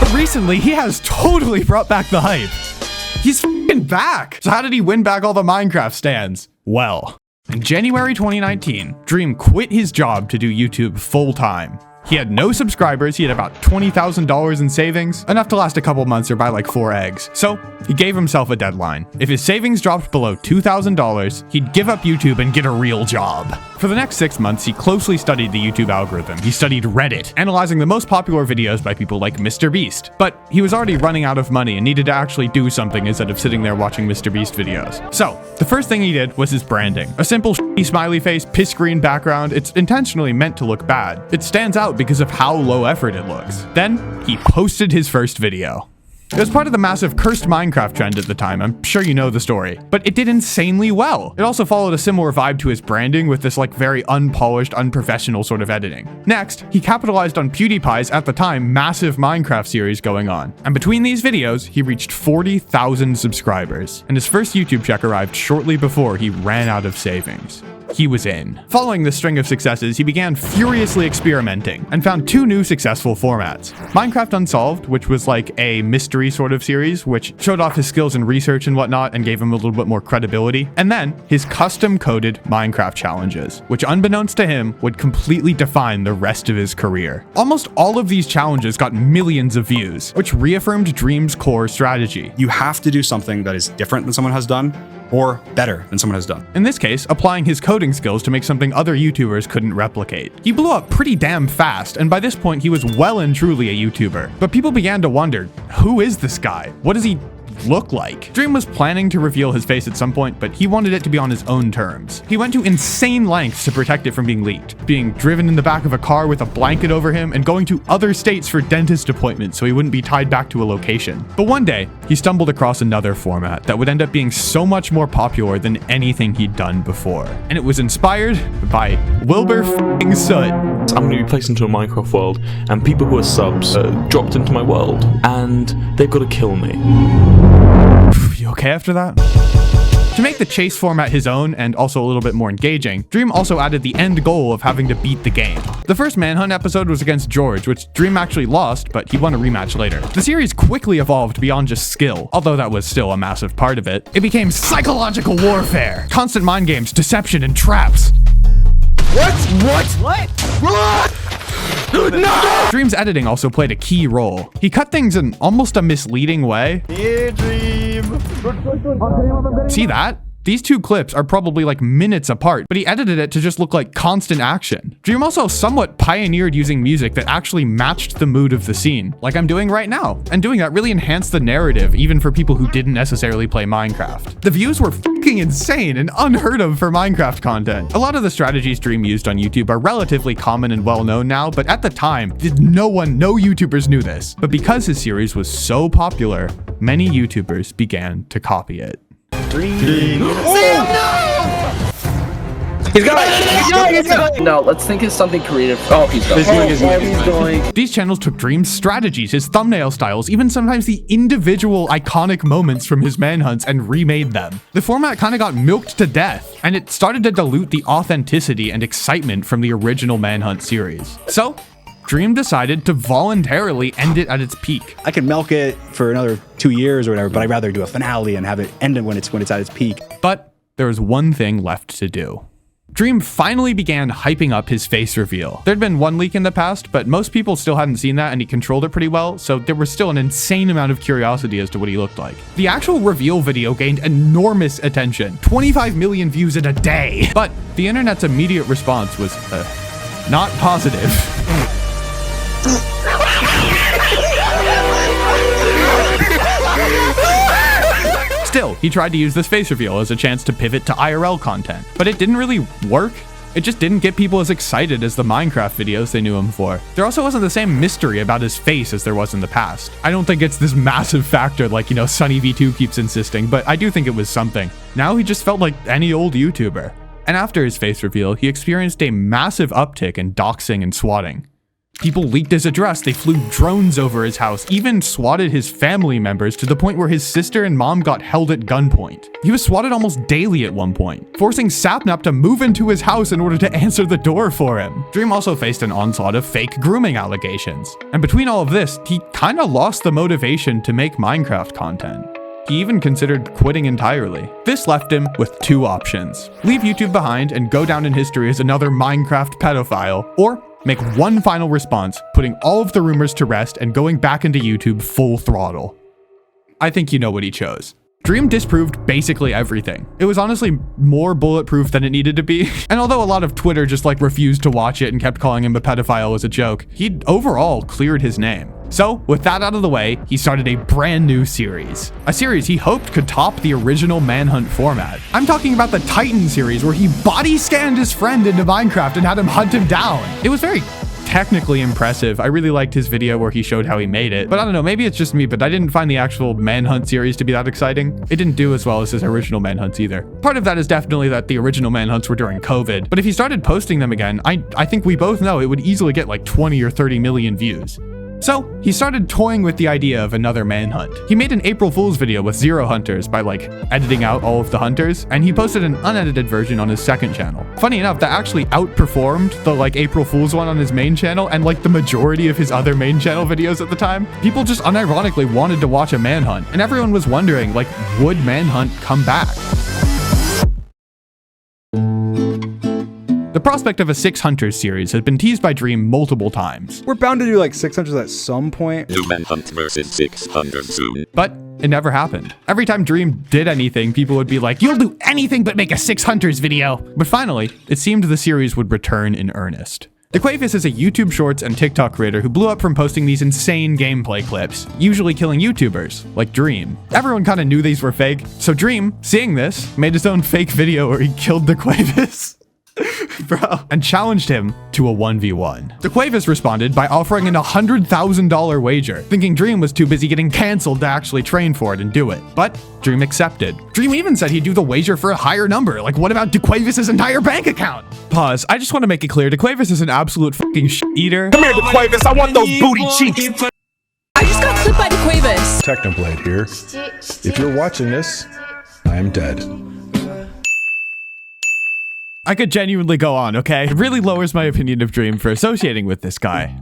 But recently, he has totally brought back the hype. He's f***ing back! So how did he win back all the Minecraft stands? Well, In January 2019, Dream quit his job to do YouTube full-time. He had no subscribers, he had about $20,000 in savings, enough to last a couple months or buy like 4 eggs. So he gave himself a deadline. If his savings dropped below $2,000, he'd give up YouTube and get a real job. For the next 6 months, he closely studied the YouTube algorithm. He studied Reddit, analyzing the most popular videos by people like MrBeast. But he was already running out of money and needed to actually do something instead of sitting there watching MrBeast videos. So the first thing he did was his branding. A simple smiley face, piss green background. It's intentionally meant to look bad. It stands out because of how low effort it looks. Then he posted his first video. It was part of the massive cursed Minecraft trend at the time. I'm sure you know the story, but it did insanely well. It also followed a similar vibe to his branding with this like very unpolished, unprofessional sort of editing. Next, he capitalized on PewDiePie's at the time massive Minecraft series going on. And between these videos, he reached 40,000 subscribers. And his first YouTube check arrived shortly before he ran out of savings. He was in. Following this string of successes, he began furiously experimenting and found 2 new successful formats. Minecraft Unsolved, which was like a mystery sort of series, which showed off his skills in research and whatnot and gave him a little bit more credibility. And then his custom-coded Minecraft challenges, which unbeknownst to him would completely define the rest of his career. Almost all of these challenges got millions of views, which reaffirmed Dream's core strategy. You have to do something that is different than someone has done, or better than someone has done. In this case, applying his coding skills to make something other YouTubers couldn't replicate. He blew up pretty damn fast, and by this point he was well and truly a YouTuber. But people began to wonder, who is this guy? What does he look like? Dream was planning to reveal his face at some point, but he wanted it to be on his own terms. He went to insane lengths to protect it from being leaked, being driven in the back of a car with a blanket over him and going to other states for dentist appointments so he wouldn't be tied back to a location. But one day, he stumbled across another format that would end up being so much more popular than anything he'd done before. And it was inspired by Wilbur f***ing Soot. I'm going to be placed into a Minecraft world, and people who are subs dropped into my world, and they've got to kill me. You okay after that? To make the chase format his own and also a little bit more engaging, Dream also added the end goal of having to beat the game. The first Manhunt episode was against George, which Dream actually lost, but he won a rematch later. The series quickly evolved beyond just skill, although that was still a massive part of it. It became psychological warfare, constant mind games, deception, and traps. What? No! Dream's editing also played a key role. He cut things in almost a misleading way. Here, Dream. See that? These 2 clips are probably like minutes apart, but he edited it to just look like constant action. Dream also somewhat pioneered using music that actually matched the mood of the scene, like I'm doing right now. And doing that really enhanced the narrative, even for people who didn't necessarily play Minecraft. The views were fucking insane and unheard of for Minecraft content. A lot of the strategies Dream used on YouTube are relatively common and well known now, but at the time, no YouTubers knew this. But because his series was so popular, many YouTubers began to copy it. Dream. He's got it! No, let's think of something creative. Oh, he's going. These channels took Dream's strategies, his thumbnail styles, even sometimes the individual iconic moments from his manhunts and remade them. The format kind of got milked to death, and it started to dilute the authenticity and excitement from the original Manhunt series. So, Dream decided to voluntarily end it at its peak. I can milk it for another 2 years or whatever, but I'd rather do a finale and have it end when it's at its peak. But there was one thing left to do. Dream finally began hyping up his face reveal. There'd been one leak in the past, but most people still hadn't seen that and he controlled it pretty well, so there was still an insane amount of curiosity as to what he looked like. The actual reveal video gained enormous attention, 25 million views in a day. But the internet's immediate response was not positive. Still, he tried to use this face reveal as a chance to pivot to IRL content, but it didn't really work. It just didn't get people as excited as the Minecraft videos they knew him for. There also wasn't the same mystery about his face as there was in the past. I don't think it's this massive factor like, Sunny V2 keeps insisting, but I do think it was something. Now he just felt like any old YouTuber. And after his face reveal, he experienced a massive uptick in doxing and swatting. People leaked his address, they flew drones over his house, even swatted his family members to the point where his sister and mom got held at gunpoint. He was swatted almost daily at one point, forcing Sapnap to move into his house in order to answer the door for him. Dream also faced an onslaught of fake grooming allegations. And between all of this, he kinda lost the motivation to make Minecraft content. He even considered quitting entirely. This left him with two options: leave YouTube behind and go down in history as another Minecraft pedophile, or make one final response, putting all of the rumors to rest and going back into YouTube full throttle. I think you know what he chose. Dream disproved basically everything. It was honestly more bulletproof than it needed to be. And although a lot of Twitter just like refused to watch it and kept calling him a pedophile as a joke, he overall cleared his name. So with that out of the way, he started a brand new series. A series he hoped could top the original Manhunt format. I'm talking about the Titan series, where he body scanned his friend into Minecraft and had him hunt him down. It was very technically impressive. I really liked his video where he showed how he made it, but I don't know, maybe it's just me, but I didn't find the actual Manhunt series to be that exciting. It didn't do as well as his original Manhunts either. Part of that is definitely that the original Manhunts were during COVID, but if he started posting them again, I think we both know it would easily get like 20 or 30 million views. So he started toying with the idea of another manhunt. He made an April Fool's video with 0 hunters by like editing out all of the hunters, and he posted an unedited version on his second channel. Funny enough, that actually outperformed the like April Fool's one on his main channel and like the majority of his other main channel videos at the time. People just unironically wanted to watch a manhunt, and everyone was wondering, like, would manhunt come back? The prospect of a 6 Hunters series has been teased by Dream multiple times. We're bound to do like 6 Hunters at some point. New Manhunt versus 6 Hunters soon. But it never happened. Every time Dream did anything, people would be like, "You'll do anything but make a 6 Hunters video." But finally, it seemed the series would return in earnest. Dquavis is a YouTube Shorts and TikTok creator who blew up from posting these insane gameplay clips, usually killing YouTubers, like Dream. Everyone kind of knew these were fake, so Dream, seeing this, made his own fake video where he killed Dquavis. Bro, and challenged him to a 1v1. Dquavis responded by offering an $100,000 wager, thinking Dream was too busy getting cancelled to actually train for it and do it. But Dream accepted. Dream even said he'd do the wager for a higher number. Like, what about Dquavis' entire bank account? Pause. I just want to make it clear, Dquavis is an absolute fucking shit-eater. Come here, Dquavis. I want those booty cheeks. I just got clipped by Dquavis. Technoblade here. If you're watching this, I am dead. I could genuinely go on, okay? It really lowers my opinion of Dream for associating with this guy.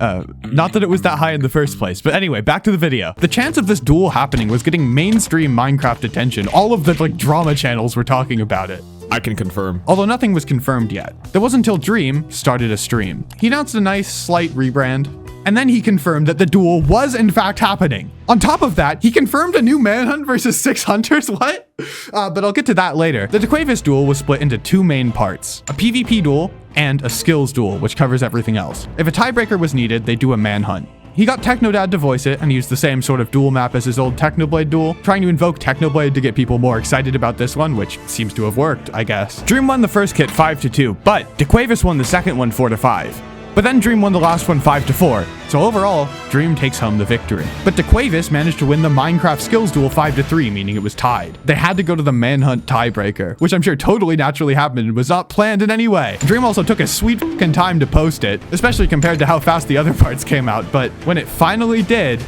Not that it was that high in the first place, but anyway, back to the video. The chance of this duel happening was getting mainstream Minecraft attention. All of the like drama channels were talking about it. I can confirm. Although nothing was confirmed yet. That wasn't until Dream started a stream. He announced a nice, slight rebrand, and then he confirmed that the duel was in fact happening. On top of that, he confirmed a new Manhunt versus 6 Hunters, what? But I'll get to that later. The Dquavis duel was split into 2 main parts, a PvP duel and a skills duel, which covers everything else. If a tiebreaker was needed, they do a Manhunt. He got Technodad to voice it and used the same sort of duel map as his old Technoblade duel, trying to invoke Technoblade to get people more excited about this one, which seems to have worked, I guess. Dream won the first kit 5-2, but Dquavis won the second one 4-5. But then Dream won the last one 5-4, so overall, Dream takes home the victory. But Dquavis managed to win the Minecraft skills duel 5-3, meaning it was tied. They had to go to the Manhunt tiebreaker, which I'm sure totally naturally happened and was not planned in any way. Dream also took a sweet fucking time to post it, especially compared to how fast the other parts came out, but when it finally did...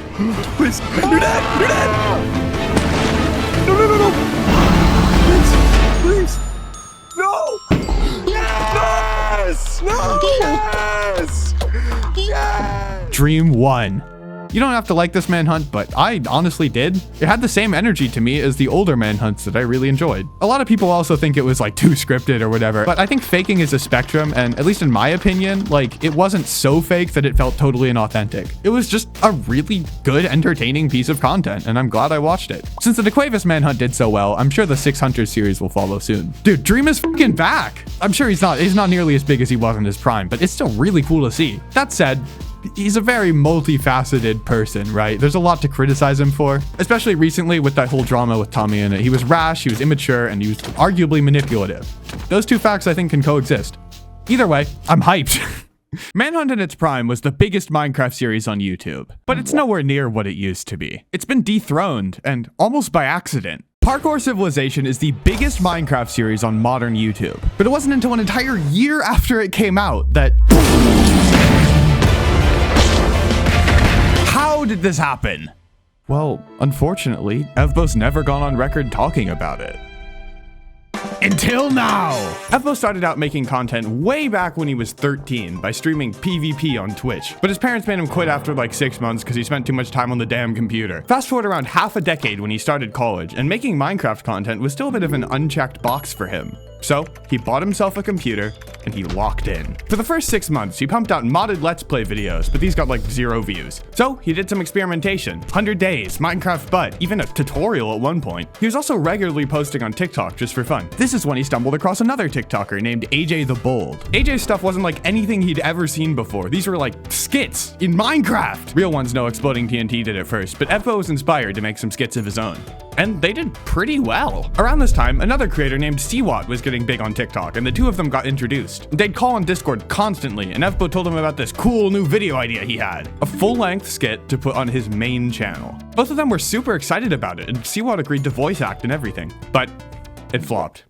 Please, you're dead! You're dead! No! Please! No! Yes! No! Yes! Yes! Dream won. You don't have to like this Manhunt, but I honestly did. It had the same energy to me as the older Manhunts that I really enjoyed. A lot of people also think it was like too scripted or whatever, but I think faking is a spectrum, and at least in my opinion, like it wasn't so fake that it felt totally inauthentic. It was just a really good, entertaining piece of content, and I'm glad I watched it. Since the Dquavis Manhunt did so well, I'm sure the 6 Hunters series will follow soon. Dude, Dream is fucking back. I'm sure he's not nearly as big as he was in his prime, but it's still really cool to see. That said, he's a very multifaceted person, right? There's a lot to criticize him for, especially recently with that whole drama with Tommy in it. He was rash, he was immature, and he was arguably manipulative. Those two facts I think can coexist. Either way, I'm hyped. Manhunt in its prime was the biggest Minecraft series on YouTube, but it's nowhere near what it used to be. It's been dethroned, and almost by accident. Parkour Civilization is the biggest Minecraft series on modern YouTube, but it wasn't until an entire year after it came out that... How did this happen? Well, unfortunately, Evbo's never gone on record talking about it. Until now. Evbo started out making content way back when he was 13 by streaming PvP on Twitch, but his parents made him quit after like 6 months because he spent too much time on the damn computer. Fast forward around half a decade when he started college, and making Minecraft content was still a bit of an unchecked box for him. So he bought himself a computer and he locked in. For the first 6 months, he pumped out modded Let's Play videos, but these got like 0 views. So he did some experimentation, 100 days, Minecraft Bud, even a tutorial at one point. He was also regularly posting on TikTok just for fun. This is when he stumbled across another TikToker named AJ the Bold. AJ's stuff wasn't like anything he'd ever seen before. These were like skits in Minecraft. Real ones know Exploding TNT did it first, but Evbo was inspired to make some skits of his own. And they did pretty well. Around this time, another creator named Jschlatt was getting big on TikTok, and the two of them got introduced. They'd call on Discord constantly, and Evbo told him about this cool new video idea he had, a full-length skit to put on his main channel. Both of them were super excited about it, and Jschlatt agreed to voice act and everything, but it flopped.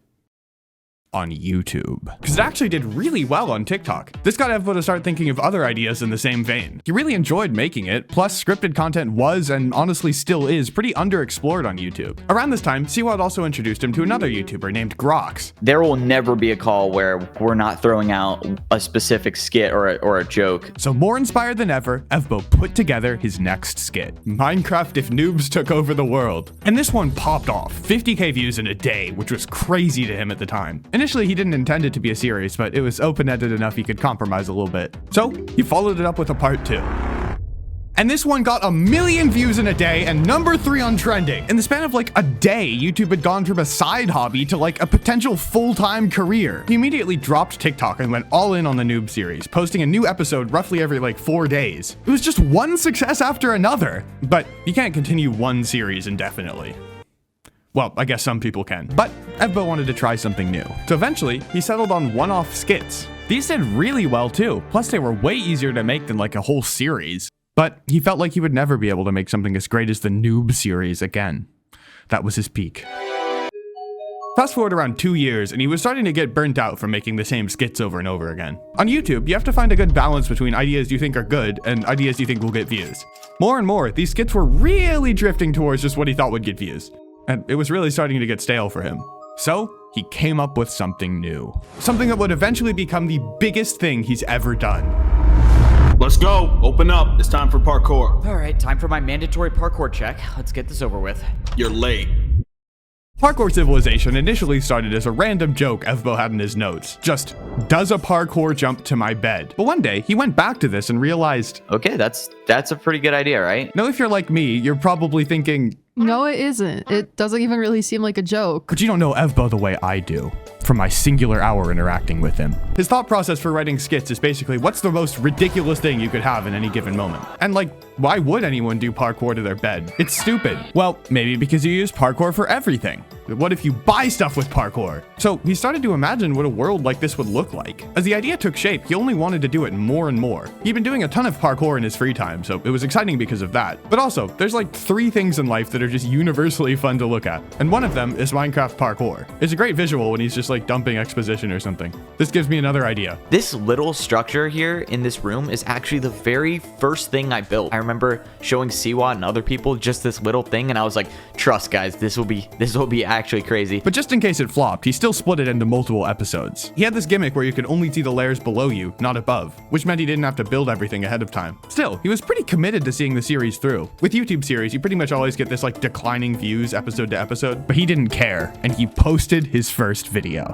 On YouTube, because it actually did really well on TikTok. This got Evbo to start thinking of other ideas in the same vein. He really enjoyed making it, plus scripted content was, and honestly still is, pretty underexplored on YouTube. Around this time, Jschlatt also introduced him to another YouTuber named Grox. There will never be a call where we're not throwing out a specific skit or a joke. So more inspired than ever, Evbo put together his next skit, Minecraft If Noobs Took Over the World. And this one popped off, 50k views in a day, which was crazy to him at the time. Initially, he didn't intend it to be a series, but it was open-ended enough he could compromise a little bit. So he followed it up with a part 2. And this one got 1 million views in a day and #3 on trending. In the span of like a day, YouTube had gone from a side hobby to like a potential full-time career. He immediately dropped TikTok and went all in on the Noob series, posting a new episode roughly every like 4 days. It was just one success after another. But you can't continue one series indefinitely. Well, I guess some people can, but Evbo wanted to try something new. So eventually, he settled on one-off skits. These did really well too, plus they were way easier to make than like a whole series. But he felt like he would never be able to make something as great as the Noob series again. That was his peak. Fast forward around 2 years, and he was starting to get burnt out from making the same skits over and over again. On YouTube, you have to find a good balance between ideas you think are good and ideas you think will get views. More and more, these skits were really drifting towards just what he thought would get views. And it was really starting to get stale for him. So he came up with something new. Something that would eventually become the biggest thing he's ever done. Let's go. Open up. It's time for parkour. All right, time for my mandatory parkour check. Let's get this over with. You're late. Parkour Civilization initially started as a random joke Evbo had in his notes. Just, does a parkour jump to my bed? But one day, he went back to this and realized, okay, that's a pretty good idea, right? Now, if you're like me, you're probably thinking, no, it isn't. It doesn't even really seem like a joke. But you don't know Evbo the way I do, from my singular hour interacting with him. His thought process for writing skits is basically, what's the most ridiculous thing you could have in any given moment? And like, why would anyone do parkour to their bed? It's stupid. Well, maybe because you use parkour for everything. What if you buy stuff with parkour? So he started to imagine what a world like this would look like. As the idea took shape, he only wanted to do it more and more. He'd been doing a ton of parkour in his free time, so it was exciting because of that. But also, there's like 3 things in life that are just universally fun to look at. And one of them is Minecraft parkour. It's a great visual when he's just like dumping exposition or something. This gives me another idea. This little structure here in this room is actually the very first thing I built. I remember showing Jschlatt and other people just this little thing, and I was like, trust guys, this will be actually crazy. But just in case it flopped, he still split it into multiple episodes. He had this gimmick where you could only see the layers below you, not above, which meant he didn't have to build everything ahead of time. Still, he was pretty committed to seeing the series through. With YouTube series, you pretty much always get this like declining views episode to episode, but he didn't care, and he posted his first video.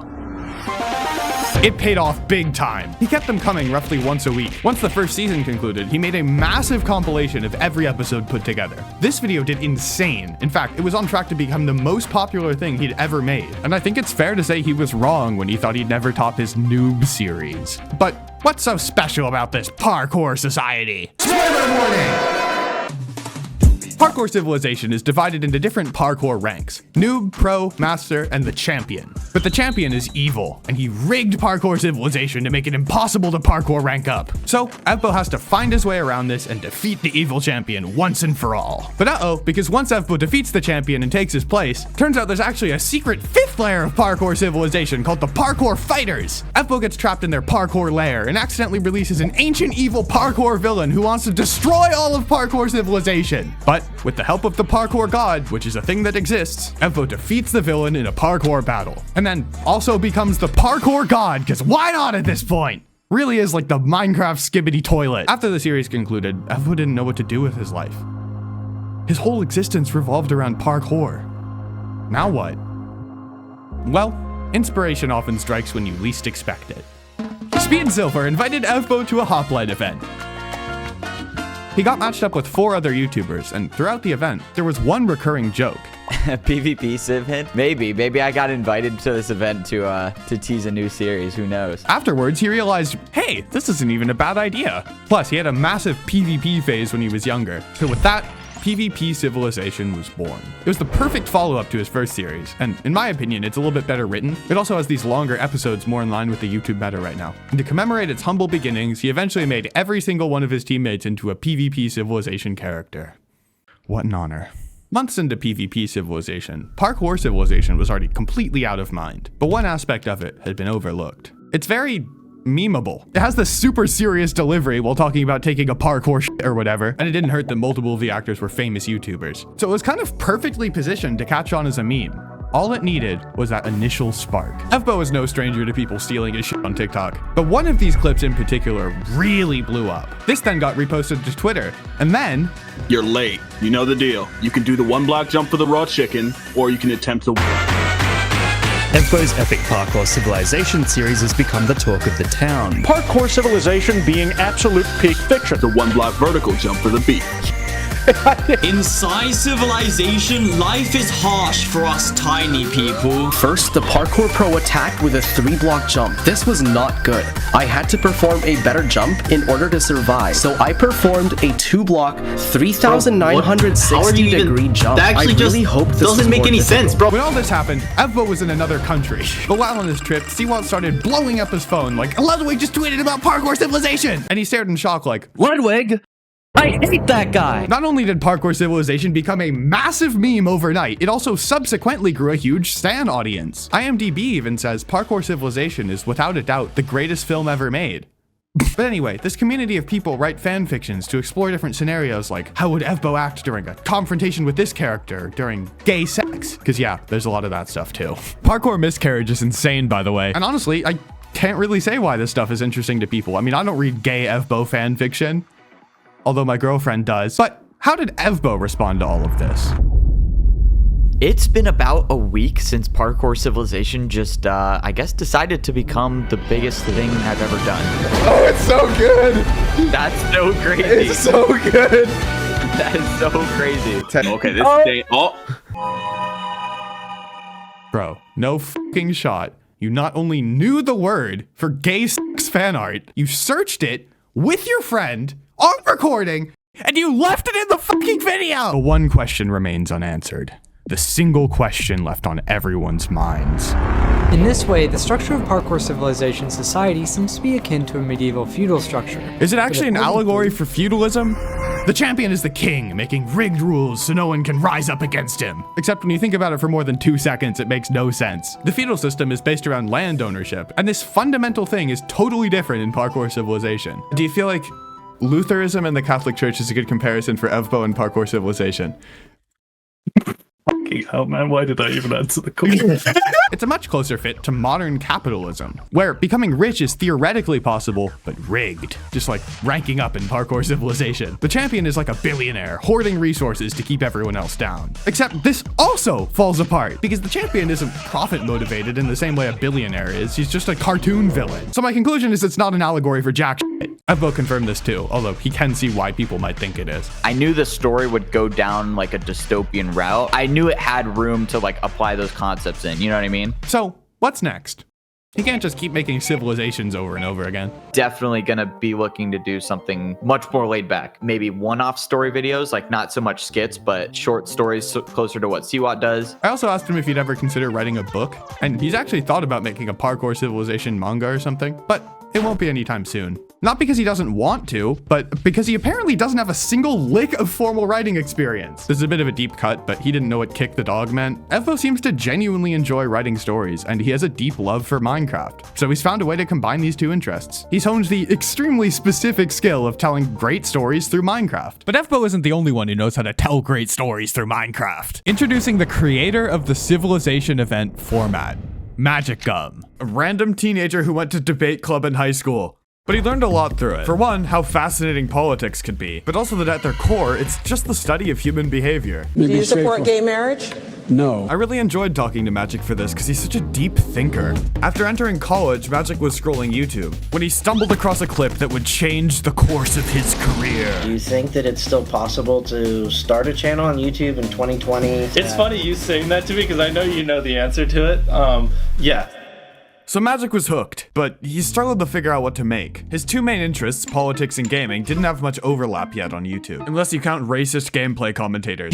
It paid off big time. He kept them coming roughly once a week. Once the first season concluded, he made a massive compilation of every episode put together. This video did insane. In fact, it was on track to become the most popular thing he'd ever made. And I think it's fair to say he was wrong when he thought he'd never top his Noob series. But what's so special about this parkour society? Spoiler warning! Parkour Civilization is divided into different parkour ranks: Noob, Pro, Master, and the Champion. But the Champion is evil, and he rigged Parkour Civilization to make it impossible to parkour rank up. So, Evbo has to find his way around this and defeat the evil Champion once and for all. But uh-oh, because once Evbo defeats the Champion and takes his place, turns out there's actually a secret 5th layer of Parkour Civilization called the Parkour Fighters. Evbo gets trapped in their parkour lair and accidentally releases an ancient evil parkour villain who wants to destroy all of Parkour Civilization. But with the help of the parkour god, which is a thing that exists, Evbo defeats the villain in a parkour battle, and then also becomes the parkour god, because why not at this point? Really is like the Minecraft skibbity toilet. After the series concluded, Evbo didn't know what to do with his life. His whole existence revolved around parkour. Now what? Well, inspiration often strikes when you least expect it. SpeedSilver invited Evbo to a hoplite event. He got matched up with 4 other YouTubers, and throughout the event, there was one recurring joke. PvP Civ hint? Maybe I got invited to this event to tease a new series, who knows? Afterwards, he realized, hey, this isn't even a bad idea. Plus, he had a massive PvP phase when he was younger. So with that, PvP Civilization was born. It was the perfect follow-up to his first series, and in my opinion, it's a little bit better written. It also has these longer episodes more in line with the YouTube meta right now. And to commemorate its humble beginnings, he eventually made every single one of his teammates into a PvP Civilization character. What an honor. Months into PvP Civilization, Parkour Civilization was already completely out of mind, but one aspect of it had been overlooked. It's very memeable. It has this super serious delivery while talking about taking a parkour shit or whatever, and it didn't hurt that multiple of the actors were famous YouTubers. So it was kind of perfectly positioned to catch on as a meme. All it needed was that initial spark. Evbo is no stranger to people stealing his shit on TikTok, but one of these clips in particular really blew up. This then got reposted to Twitter, and then... You're late. You know the deal. You can do the 1 block jump for the raw chicken, or you can attempt the... Evbo's epic Parkour Civilization series has become the talk of the town. Parkour Civilization being absolute peak fiction. The 1 block vertical jump for the beat. Inside Civilization, life is harsh for us tiny people. First, the Parkour Pro attacked with a 3-block jump. This was not good. I had to perform a better jump in order to survive. So I performed a 2-block, 3,960 degree jump. That actually I really hope this doesn't make any sense, bro. When all this happened, Evbo was in another country. But while on his trip, Jschlatt started blowing up his phone like, Ludwig just tweeted about Parkour Civilization! And he stared in shock like, Ludwig? I hate that guy! Not only did Parkour Civilization become a massive meme overnight, it also subsequently grew a huge stan audience. IMDb even says Parkour Civilization is without a doubt the greatest film ever made. But anyway, this community of people write fan fictions to explore different scenarios like, how would Evbo act during a confrontation with this character during gay sex? Because yeah, there's a lot of that stuff too. Parkour miscarriage is insane, by the way. And honestly, I can't really say why this stuff is interesting to people. I mean, I don't read gay Evbo fan fiction, although my girlfriend does. But how did Evbo respond to all of this? It's been about a week since Parkour Civilization just, I guess, decided to become the biggest thing I've ever done. Oh, it's so good. That's so crazy. It's so good. That is so crazy. Okay, this thing. Oh. Bro, no fucking shot. You not only knew the word for gay sex fan art, you searched it with your friend on recording, and you left it in the fucking video! But one question remains unanswered. The single question left on everyone's minds. In this way, the structure of Parkour Civilization society seems to be akin to a medieval feudal structure. Is it actually an allegory for feudalism? The champion is the king, making rigged rules so no one can rise up against him. Except when you think about it for more than 2 seconds, it makes no sense. The feudal system is based around land ownership, and this fundamental thing is totally different in Parkour Civilization. Do you feel like Lutheranism and the Catholic Church is a good comparison for Evbo and Parkour Civilization? Fucking hell, man, why did I even answer the question? It's a much closer fit to modern capitalism, where becoming rich is theoretically possible, but rigged. Just like ranking up in Parkour Civilization. The champion is like a billionaire, hoarding resources to keep everyone else down. Except this also falls apart, because the champion isn't profit motivated in the same way a billionaire is. He's just a cartoon villain. So my conclusion is it's not an allegory for jack shit. Evbo confirmed this too, although he can see why people might think it is. I knew the story would go down like a dystopian route. I knew it had room to like apply those concepts in, you know what I mean? So what's next? He can't just keep making civilizations over and over again. Definitely gonna be looking to do something much more laid back. Maybe one-off story videos, like not so much skits, but short stories closer to what Jschlatt does. I also asked him if he'd ever consider writing a book, and he's actually thought about making a Parkour Civilization manga or something, but it won't be anytime soon. Not because he doesn't want to, but because he apparently doesn't have a single lick of formal writing experience. This is a bit of a deep cut, but he didn't know what kick the dog meant. Evbo seems to genuinely enjoy writing stories, and he has a deep love for Minecraft. So he's found a way to combine these two interests. He's honed the extremely specific skill of telling great stories through Minecraft. But Evbo isn't the only one who knows how to tell great stories through Minecraft. Introducing the creator of the Civilization event format, MagicGum, a random teenager who went to debate club in high school. But he learned a lot through it. For one, how fascinating politics could be, but also that at their core, it's just the study of human behavior. Do you support gay marriage? No. I really enjoyed talking to Magic for this because he's such a deep thinker. After entering college, Magic was scrolling YouTube when he stumbled across a clip that would change the course of his career. Do you think that it's still possible to start a channel on YouTube in 2020? It's funny you saying that to me because I know you know the answer to it. Yeah. So Magic was hooked, but he struggled to figure out what to make. His two main interests, politics and gaming, didn't have much overlap yet on YouTube, unless you count racist gameplay commentators.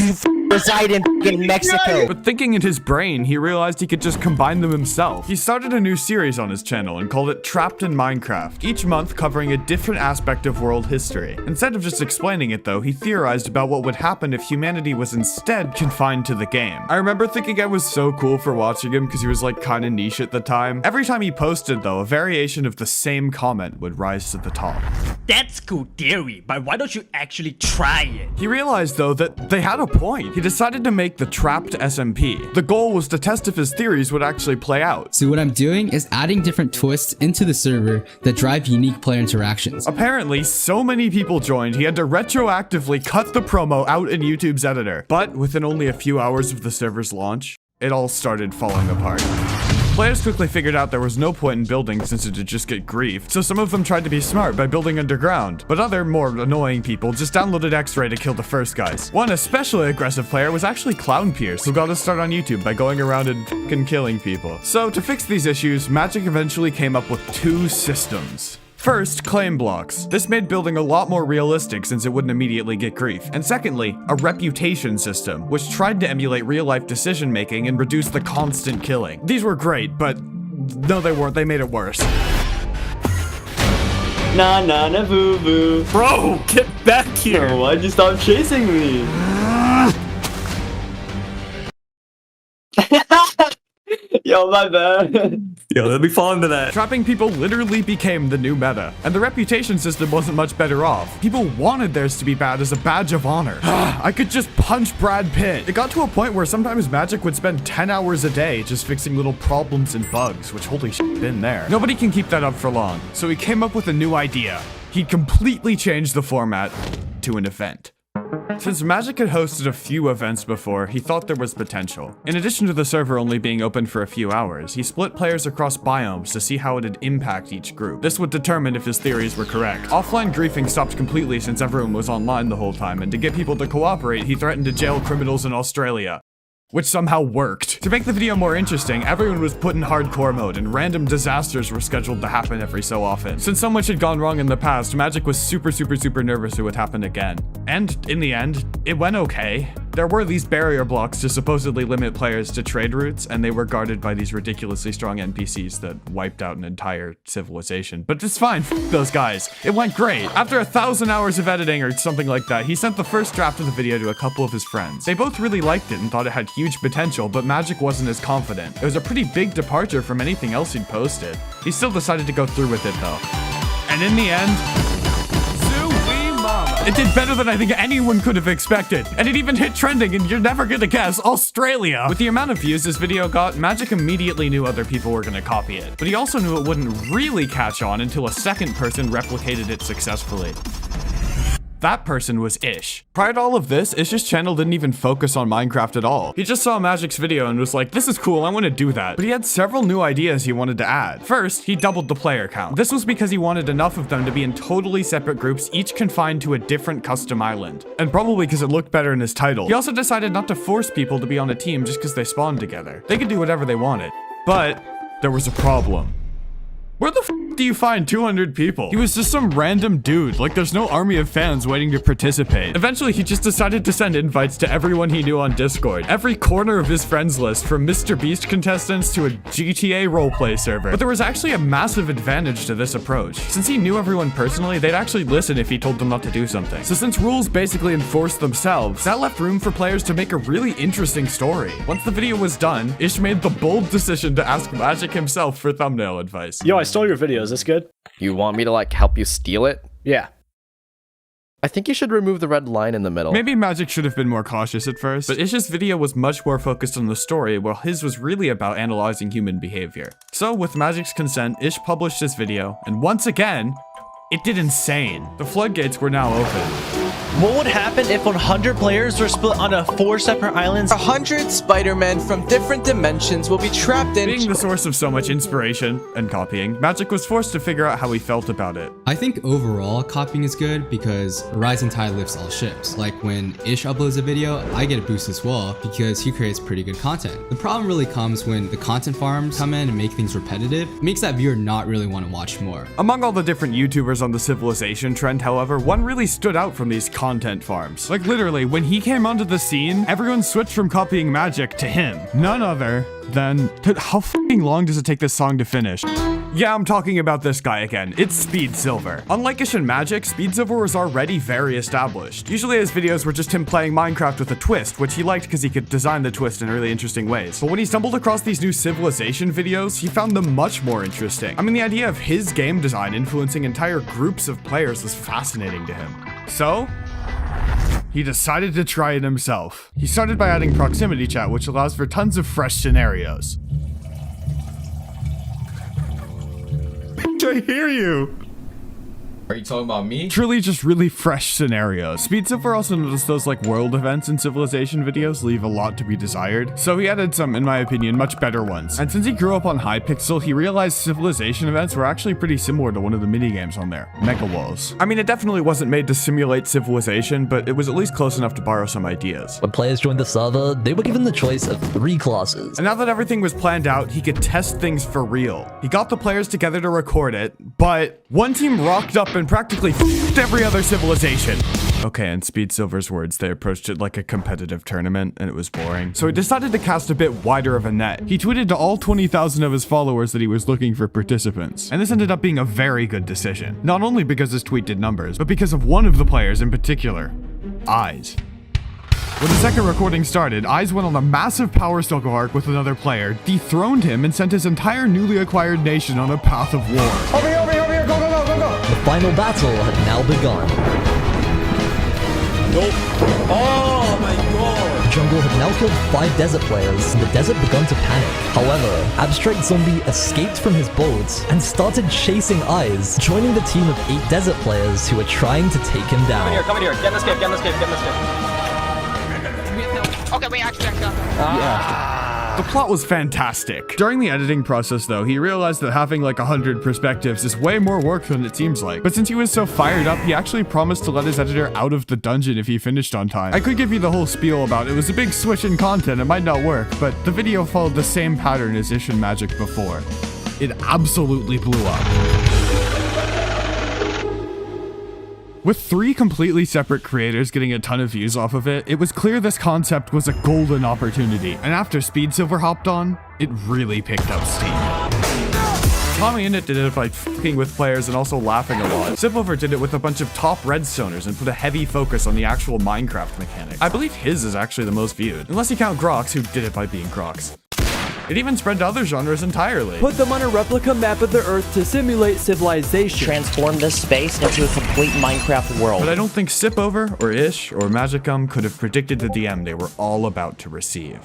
Reside in Mexico. But thinking in his brain, he realized he could just combine them himself. He started a new series on his channel and called it Trapped in Minecraft, each month covering a different aspect of world history. Instead of just explaining it though, he theorized about what would happen if humanity was instead confined to the game. I remember thinking I was so cool for watching him because he was like kinda niche at the time. Every time he posted though, a variation of the same comment would rise to the top. That's cool theory, but why don't you actually try it? He realized though that they had a point. He decided to make the Trapped SMP. The goal was to test if his theories would actually play out. So what I'm doing is adding different twists into the server that drive unique player interactions. Apparently, so many people joined, he had to retroactively cut the promo out in YouTube's editor. But within only a few hours of the server's launch, it all started falling apart. Players quickly figured out there was no point in building since it'd just get griefed, so some of them tried to be smart by building underground, but other, more annoying people just downloaded X-Ray to kill the first guys. One especially aggressive player was actually Clown Pierce, who got his start on YouTube by going around and f***ing killing people. So to fix these issues, Magic eventually came up with two systems. First, claim blocks. This made building a lot more realistic since it wouldn't immediately get grief. And secondly, a reputation system, which tried to emulate real-life decision-making and reduce the constant killing. These were great, but no they weren't, they made it worse. Nah, boo boo. Bro, get back here! Oh, why'd you stop chasing me? Yo, my bad. Yo, let me fall into that. Trapping people literally became the new meta, and the reputation system wasn't much better off. People wanted theirs to be bad as a badge of honor. I could just punch Brad Pitt. It got to a point where sometimes Magic would spend 10 hours a day just fixing little problems and bugs, which holy shit, been there. Nobody can keep that up for long, so he came up with a new idea. He completely changed the format to an event. Since Magic had hosted a few events before, he thought there was potential. In addition to the server only being open for a few hours, he split players across biomes to see how it'd impact each group. This would determine if his theories were correct. Offline griefing stopped completely since everyone was online the whole time, and to get people to cooperate, he threatened to jail criminals in Australia, which somehow worked. To make the video more interesting, everyone was put in hardcore mode and random disasters were scheduled to happen every so often. Since so much had gone wrong in the past, Magic was super nervous it would happen again. And in the end, it went okay. There were these barrier blocks to supposedly limit players to trade routes, and they were guarded by these ridiculously strong NPCs that wiped out an entire civilization. But it's fine, f those guys. It went great. After 1,000 hours of editing or something like that, he sent the first draft of the video to a couple of his friends. They both really liked it and thought it had huge potential, but Magic wasn't as confident. It was a pretty big departure from anything else he'd posted. He still decided to go through with it though. And in the end, it did better than I think anyone could have expected. And it even hit trending, and you're never gonna guess, Australia. With the amount of views this video got, Magic immediately knew other people were gonna copy it. But he also knew it wouldn't really catch on until a second person replicated it successfully. That person was Ish. Prior to all of this, Ish's channel didn't even focus on Minecraft at all. He just saw Magic's video and was like, this is cool, I want to do that. But he had several new ideas he wanted to add. First, he doubled the player count. This was because he wanted enough of them to be in totally separate groups, each confined to a different custom island. And probably because it looked better in his title. He also decided not to force people to be on a team just because they spawned together. They could do whatever they wanted. But there was a problem. Where the f do you find 200 people? He was just some random dude. Like, there's no army of fans waiting to participate. Eventually, he just decided to send invites to everyone he knew on Discord. Every corner of his friends list, from Mr. Beast contestants to a GTA roleplay server. But there was actually a massive advantage to this approach. Since he knew everyone personally, they'd actually listen if he told them not to do something. So since rules basically enforced themselves, that left room for players to make a really interesting story. Once the video was done, Ish made the bold decision to ask Magic himself for thumbnail advice. Yo, I stole your video. Is this good? You want me to like help you steal it? Yeah. I think you should remove the red line in the middle. Maybe Magic should have been more cautious at first, but Ish's video was much more focused on the story, while his was really about analyzing human behavior. So with Magic's consent, Ish published his video, and once again, it did insane. The floodgates were now open. What would happen if 100 players were split onto 4 separate islands? 100 Spider-Men from different dimensions will be trapped in... Being the source of so much inspiration and copying, Magic was forced to figure out how he felt about it. I think overall copying is good because a rising tide lifts all ships. Like when Ish uploads a video, I get a boost as well because he creates pretty good content. The problem really comes when the content farms come in and make things repetitive. It makes that viewer not really want to watch more. Among all the different YouTubers on the Civilization trend, however, one really stood out from these content farms. Like literally, when he came onto the scene, everyone switched from copying Magic to him. None other than... How f***ing long does it take this song to finish? Yeah, I'm talking about this guy again. It's SpeedSilver. Unlike Ish and Magic, SpeedSilver was already very established. Usually his videos were just him playing Minecraft with a twist, which he liked because he could design the twist in really interesting ways. But when he stumbled across these new Civilization videos, he found them much more interesting. I mean, the idea of his game design influencing entire groups of players was fascinating to him. So, he decided to try it himself. He started by adding proximity chat, which allows for tons of fresh scenarios. I hear you. Are you talking about me? Truly just really fresh scenarios. SpeedSilver also noticed those like world events in Civilization videos leave a lot to be desired, so he added some, in my opinion, much better ones. And since he grew up on Hypixel, he realized Civilization events were actually pretty similar to one of the minigames on there, Mega Walls. I mean, it definitely wasn't made to simulate Civilization, but it was at least close enough to borrow some ideas. When players joined the server, they were given the choice of 3 classes. And now that everything was planned out, he could test things for real. He got the players together to record it, but one team rocked up and practically f***ed every other civilization. Okay, in SpeedSilver's words, they approached it like a competitive tournament, and it was boring. So he decided to cast a bit wider of a net. He tweeted to all 20,000 of his followers that he was looking for participants. And this ended up being a very good decision. Not only because his tweet did numbers, but because of one of the players in particular, Eyes. When the second recording started, Eyes went on a massive power struggle arc with another player, dethroned him, and sent his entire newly acquired nation on a path of war. Over here, go, go, go, go, go! The final battle had now begun. Nope. Oh my god! The jungle had now killed 5 desert players, and the desert begun to panic. However, Abstract Zombie escaped from his boat and started chasing Eyes, joining the team of 8 desert players who were trying to take him down. Come in here, get in this cave, get in this cave, get in this cave. Okay, wait, actually. Yeah. The plot was fantastic. During the editing process though, he realized that having like 100 perspectives is way more work than it seems like. But since he was so fired up, he actually promised to let his editor out of the dungeon if he finished on time. I could give you the whole spiel about it was a big switch in content, it might not work, but the video followed the same pattern as Ish and Magic before. It absolutely blew up. With 3 completely separate creators getting a ton of views off of it, it was clear this concept was a golden opportunity, and after SpeedSilver hopped on, it really picked up steam. Tommy Innit did it by f***ing with players and also laughing a lot. Sipover did it with a bunch of top redstoners and put a heavy focus on the actual Minecraft mechanic. I believe his is actually the most viewed, unless you count Grox, who did it by being Grox. It even spread to other genres entirely. Put them on a replica map of the Earth to simulate civilization. Transform this space into a complete Minecraft world. But I don't think Sipover, or Ish, or MagicGum could have predicted the DM they were all about to receive.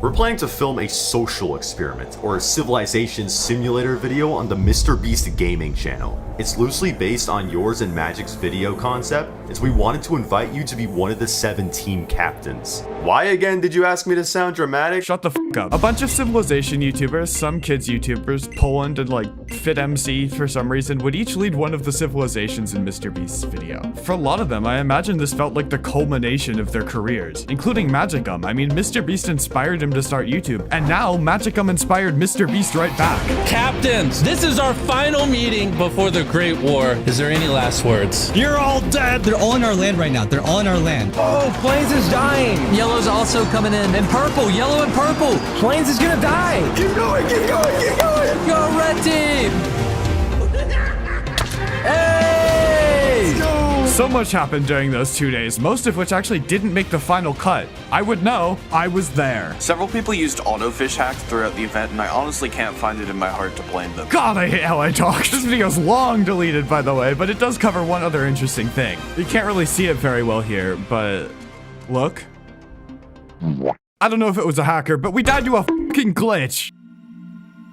We're planning to film a social experiment, or a civilization simulator video on the Mr. Beast gaming channel. It's loosely based on yours and Magic's video concept, as we wanted to invite you to be one of the 7 team captains. Why again did you ask me to sound dramatic? Shut the f*** up. A bunch of Civilization YouTubers, some kids YouTubers, Poland, and like FitMC for some reason, would each lead one of the civilizations in MrBeast's video. For a lot of them, I imagine this felt like the culmination of their careers, including MagicGum. I mean, MrBeast inspired him to start YouTube, and now MagicGum inspired MrBeast right back. Captains, this is our final meeting before the Great War. Is there any last words? You're all dead. They're all in our land right now. They're all in our land. Oh, Plains is dying. Yellow's also coming in. And purple, yellow and purple. Plains is gonna die. Keep going, keep going, keep going. Go red team. Hey! So much happened during those 2 days, most of which actually didn't make the final cut. I would know, I was there. Several people used autofish hacks throughout the event, and I honestly can't find it in my heart to blame them. God, I hate how I talk. This video's long deleted, by the way, but it does cover one other interesting thing. You can't really see it very well here, but look. I don't know if it was a hacker, but we died to a fucking glitch.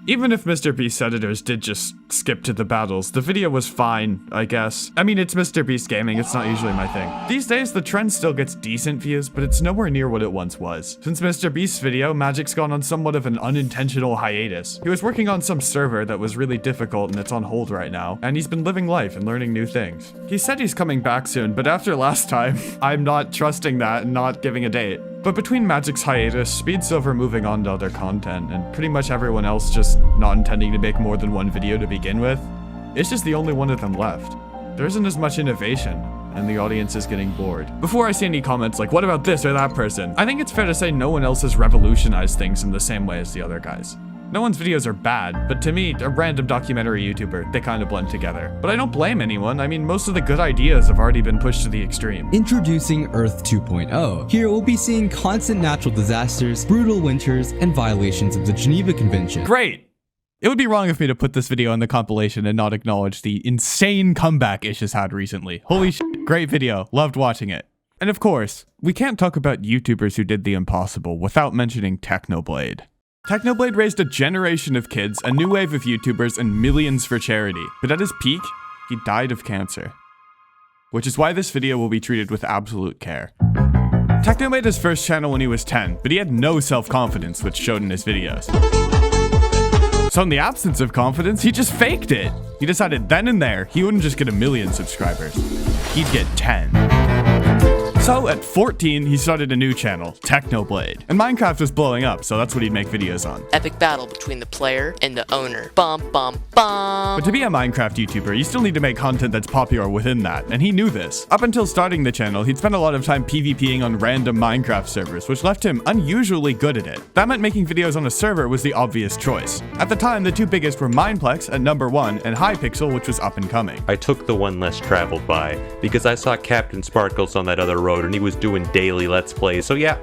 Even if MrBeast's editors did just skip to the battles, the video was fine, I guess. I mean, it's MrBeast gaming, it's not usually my thing. These days, the trend still gets decent views, but it's nowhere near what it once was. Since MrBeast's video, Magic's gone on somewhat of an unintentional hiatus. He was working on some server that was really difficult and it's on hold right now, and he's been living life and learning new things. He said he's coming back soon, but after last time, I'm not trusting that and not giving a date. But between Magic's hiatus, SpeedSilver moving on to other content, and pretty much everyone else just not intending to make more than one video to begin with, it's just the only one of them left. There isn't as much innovation, and the audience is getting bored. Before I see any comments like, what about this or that person? I think it's fair to say no one else has revolutionized things in the same way as the other guys. No one's videos are bad, but to me, a random documentary YouTuber, they kind of blend together. But I don't blame anyone. I mean, most of the good ideas have already been pushed to the extreme. Introducing Earth 2.0. Here we'll be seeing constant natural disasters, brutal winters, and violations of the Geneva Convention. Great! It would be wrong of me to put this video in the compilation and not acknowledge the insane comeback Ish has had recently. Holy shit, great video. Loved watching it. And of course, we can't talk about YouTubers who did the impossible without mentioning Technoblade. Technoblade raised a generation of kids, a new wave of YouTubers, and millions for charity. But at his peak, he died of cancer. Which is why this video will be treated with absolute care. Techno made his first channel when he was 10, but he had no self-confidence, which showed in his videos. So in the absence of confidence, he just faked it. He decided then and there, he wouldn't just get 1 million subscribers. He'd get 10. So at 14, he started a new channel, Technoblade. And Minecraft was blowing up, so that's what he'd make videos on. Epic battle between the player and the owner. Bum, bum, bum. But to be a Minecraft YouTuber, you still need to make content that's popular within that, and he knew this. Up until starting the channel, he'd spent a lot of time PvPing on random Minecraft servers, which left him unusually good at it. That meant making videos on a server was the obvious choice. At the time, the two biggest were Mineplex at #1 and Hypixel, which was up and coming. I took the one less traveled by because I saw Captain Sparkles on that other road and he was doing daily Let's Plays, so yeah,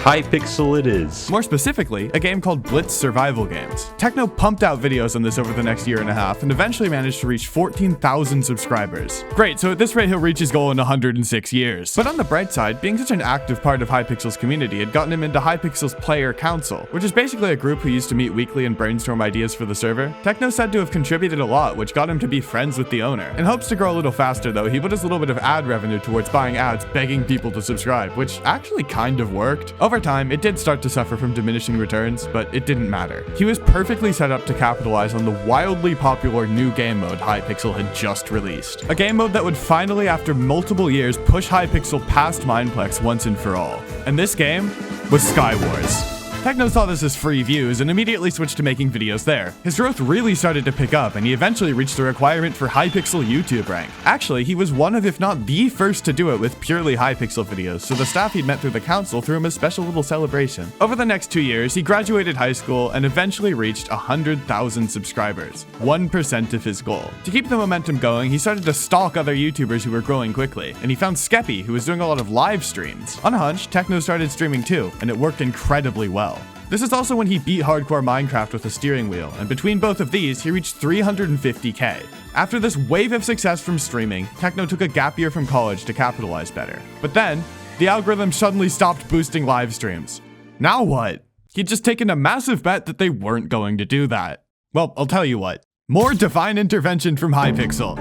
Hypixel it is. More specifically, a game called Blitz Survival Games. Techno pumped out videos on this over the next 1.5 years and eventually managed to reach 14,000 subscribers. Great, so at this rate he'll reach his goal in 106 years. But on the bright side, being such an active part of Hypixel's community had gotten him into Hypixel's Player Council, which is basically a group who used to meet weekly and brainstorm ideas for the server. Techno said to have contributed a lot, which got him to be friends with the owner. In hopes to grow a little faster though, he put his little bit of ad revenue towards buying ads begging people to subscribe, which actually kind of worked. Over time, it did start to suffer from diminishing returns, but it didn't matter. He was perfectly set up to capitalize on the wildly popular new game mode Hypixel had just released. A game mode that would finally, after multiple years, push Hypixel past Mineplex once and for all. And this game was SkyWars. Techno saw this as free views and immediately switched to making videos there. His growth really started to pick up and he eventually reached the requirement for Hypixel YouTube rank. Actually, he was one of, if not the first to do it with purely Hypixel videos, so the staff he'd met through the council threw him a special little celebration. Over the next 2 years, he graduated high school and eventually reached 100,000 subscribers, 1% of his goal. To keep the momentum going, he started to stalk other YouTubers who were growing quickly, and he found Skeppy, who was doing a lot of live streams. On a hunch, Techno started streaming too, and it worked incredibly well. This is also when he beat hardcore Minecraft with a steering wheel, and between both of these, he reached 350k. After this wave of success from streaming, Techno took a gap year from college to capitalize better. But then, the algorithm suddenly stopped boosting live streams. Now what? He'd just taken a massive bet that they weren't going to do that. Well, I'll tell you what. More divine intervention from Hypixel.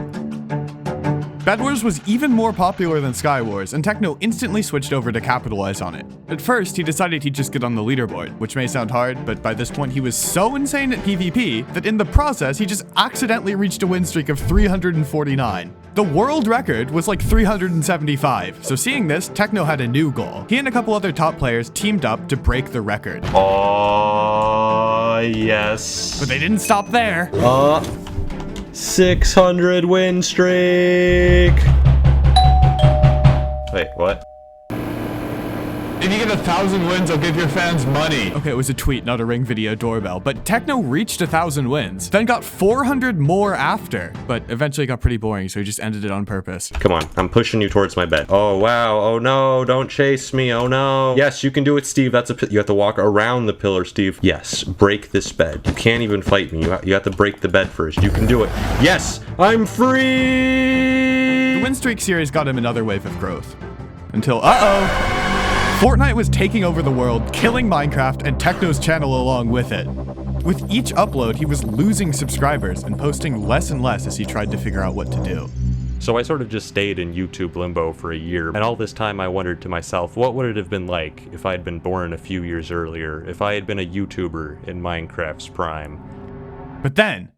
Bed Wars was even more popular than Sky Wars, and Techno instantly switched over to capitalize on it. At first, he decided he'd just get on the leaderboard, which may sound hard, but by this point he was so insane at PvP that in the process he just accidentally reached a win streak of 349. The world record was like 375, so seeing this, Techno had a new goal. He and a couple other top players teamed up to break the record. Oh, yes. But they didn't stop there. 600 win streak. Wait, what? If you get 1,000 wins, I'll give your fans money. Okay, it was a tweet, not a Ring video doorbell, but Techno reached 1,000 wins, then got 400 more after, but eventually got pretty boring, so he just ended it on purpose. Come on, I'm pushing you towards my bed. Oh, wow. Oh, no, don't chase me. Oh, no. Yes, you can do it, Steve. You have to walk around the pillar, Steve. Yes, break this bed. You can't even fight me. You have to break the bed first. You can do it. Yes, I'm free. The win streak series got him another wave of growth. Until, Fortnite was taking over the world, killing Minecraft and Techno's channel along with it. With each upload, he was losing subscribers and posting less and less as he tried to figure out what to do. So I sort of just stayed in YouTube limbo for a year, and all this time I wondered to myself, what would it have been like if I had been born a few years earlier, if I had been a YouTuber in Minecraft's prime? But then,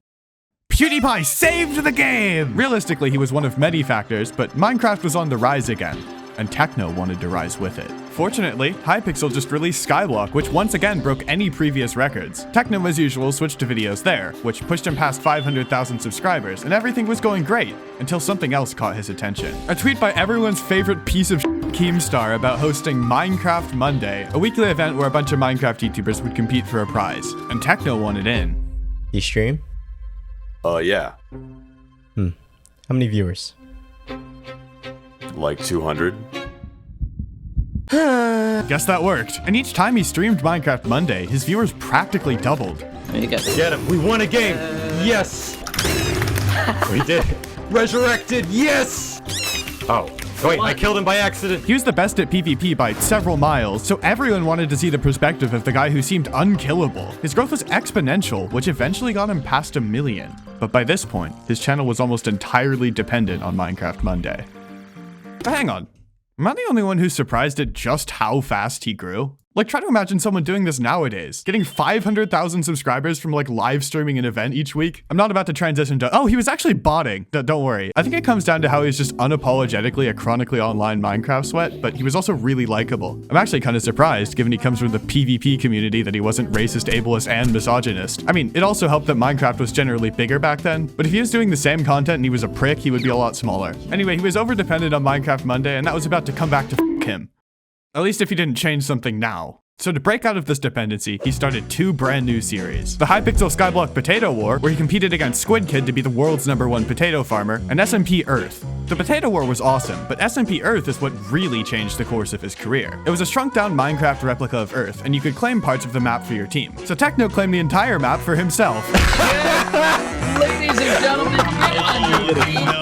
PewDiePie saved the game! Realistically, he was one of many factors, but Minecraft was on the rise again, and Techno wanted to rise with it. Fortunately, Hypixel just released Skyblock, which once again broke any previous records. Techno, as usual, switched to videos there, which pushed him past 500,000 subscribers, and everything was going great, until something else caught his attention. A tweet by everyone's favorite piece of Keemstar about hosting Minecraft Monday, a weekly event where a bunch of Minecraft YouTubers would compete for a prize, and Techno wanted in. You stream? Yeah. How many viewers? Like 200. Guess that worked. And each time he streamed Minecraft Monday, his viewers practically doubled. Get him. We won a game. Yes. We did. Resurrected. Yes. Oh, wait, I killed him by accident. He was the best at PvP by several miles, so everyone wanted to see the perspective of the guy who seemed unkillable. His growth was exponential, which eventually got him past 1 million. But by this point, his channel was almost entirely dependent on Minecraft Monday. But hang on. Am I the only one who's surprised at just how fast he grew? Like, try to imagine someone doing this nowadays. Getting 500,000 subscribers from, like, live streaming an event each week. I'm not about to transition to, oh, he was actually botting. Don't worry. I think it comes down to how he's just unapologetically a chronically online Minecraft sweat, but he was also really likable. I'm actually kind of surprised, given he comes from the PvP community, that he wasn't racist, ableist, and misogynist. I mean, it also helped that Minecraft was generally bigger back then, but if he was doing the same content and he was a prick, he would be a lot smaller. Anyway, he was over-dependent on Minecraft Monday, and that was about to come back to f*** him. At least if he didn't change something now. So to break out of this dependency, he started 2 brand new series. The Hypixel Skyblock Potato War, where he competed against Squid Kid to be the world's #1 potato farmer, and SMP Earth. The Potato War was awesome, but SMP Earth is what really changed the course of his career. It was a shrunk down Minecraft replica of Earth, and you could claim parts of the map for your team. So Techno claimed the entire map for himself. Ladies and gentlemen,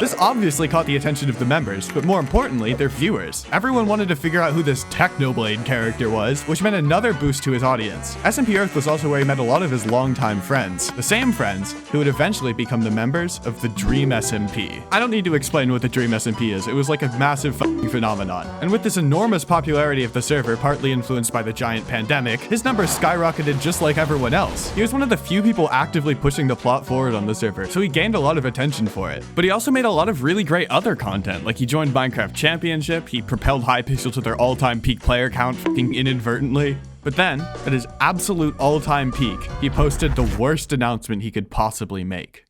this obviously caught the attention of the members, but more importantly, their viewers. Everyone wanted to figure out who this Technoblade character was, which meant another boost to his audience. SMP Earth was also where he met a lot of his longtime friends, the same friends who would eventually become the members of the Dream SMP. I don't need to explain what the Dream SMP is. It was like a massive phenomenon. And with this enormous popularity of the server, partly influenced by the giant pandemic, his numbers skyrocketed just like everyone else. He was one of the few people actively pushing the plot forward on the server, so he gained a lot of attention for it. But he also made a lot of really great other content, like he joined Minecraft Championship, he propelled Hypixel to their all-time peak player count inadvertently. But then, at his absolute all-time peak, he posted the worst announcement he could possibly make.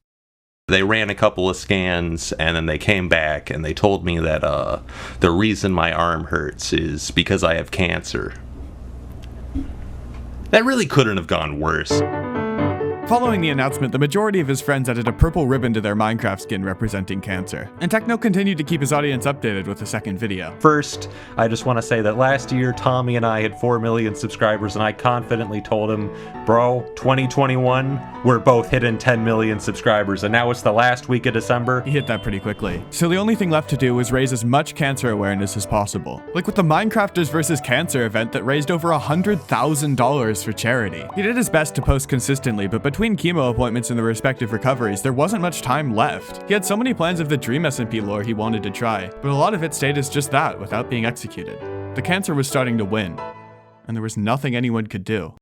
They ran a couple of scans, and then they came back, and they told me that the reason my arm hurts is because I have cancer. That really couldn't have gone worse. Following the announcement, the majority of his friends added a purple ribbon to their Minecraft skin representing cancer. And Techno continued to keep his audience updated with a second video. First, I just want to say that last year, Tommy and I had 4 million subscribers, and I confidently told him, bro, 2021, we're both hitting 10 million subscribers, and now it's the last week of December. He hit that pretty quickly. So the only thing left to do was raise as much cancer awareness as possible. Like with the Minecrafters vs. Cancer event that raised over $100,000 for charity. He did his best to post consistently, but between between chemo appointments and the respective recoveries, there wasn't much time left. He had so many plans of the Dream SMP lore he wanted to try, but a lot of it stayed as just that without being executed. The cancer was starting to win, and there was nothing anyone could do.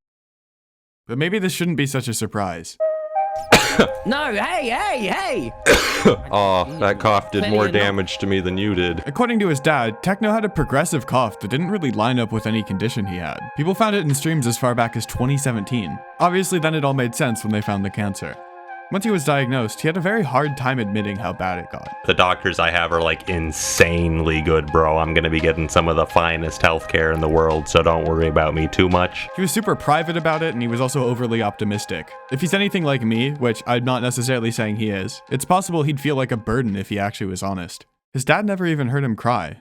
But maybe this shouldn't be such a surprise. No, hey! Oh, that cough did more damage to me than you did. According to his dad, Techno had a progressive cough that didn't really line up with any condition he had. People found it in streams as far back as 2017. Obviously, then it all made sense when they found the cancer. Once he was diagnosed, he had a very hard time admitting how bad it got. The doctors I have are like insanely good, bro. I'm gonna be getting some of the finest healthcare in the world, so don't worry about me too much. He was super private about it, and he was also overly optimistic. If he's anything like me, which I'm not necessarily saying he is, it's possible he'd feel like a burden if he actually was honest. His dad never even heard him cry.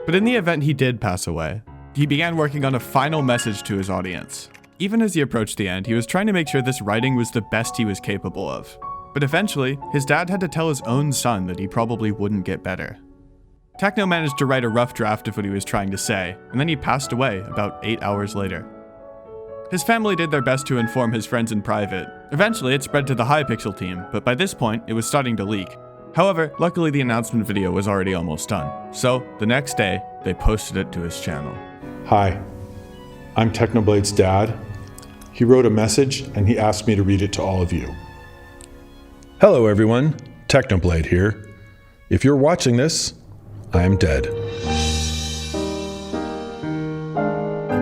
But in the event he did pass away, he began working on a final message to his audience. Even as he approached the end, he was trying to make sure this writing was the best he was capable of. But eventually, his dad had to tell his own son that he probably wouldn't get better. Techno managed to write a rough draft of what he was trying to say, and then he passed away about 8 hours later. His family did their best to inform his friends in private. Eventually, it spread to the Hypixel team, but by this point, it was starting to leak. However, luckily the announcement video was already almost done. So, the next day, they posted it to his channel. Hi, I'm Technoblade's dad. He wrote a message and he asked me to read it to all of you. Hello everyone, Technoblade here. If you're watching this, I am dead.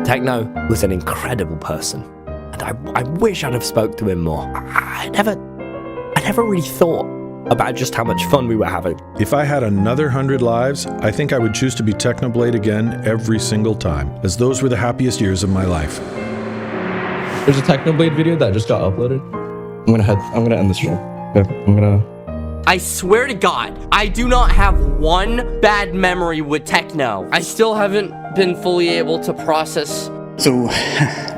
Techno was an incredible person, and I wish I'd have spoke to him more. I never really thought about just how much fun we were having. If I had another 100 lives, I think I would choose to be Technoblade again every single time, as those were the happiest years of my life. There's a Technoblade video that just got uploaded. I'm gonna end this stream. I swear to God, I do not have one bad memory with Techno. I still haven't been fully able to process. So,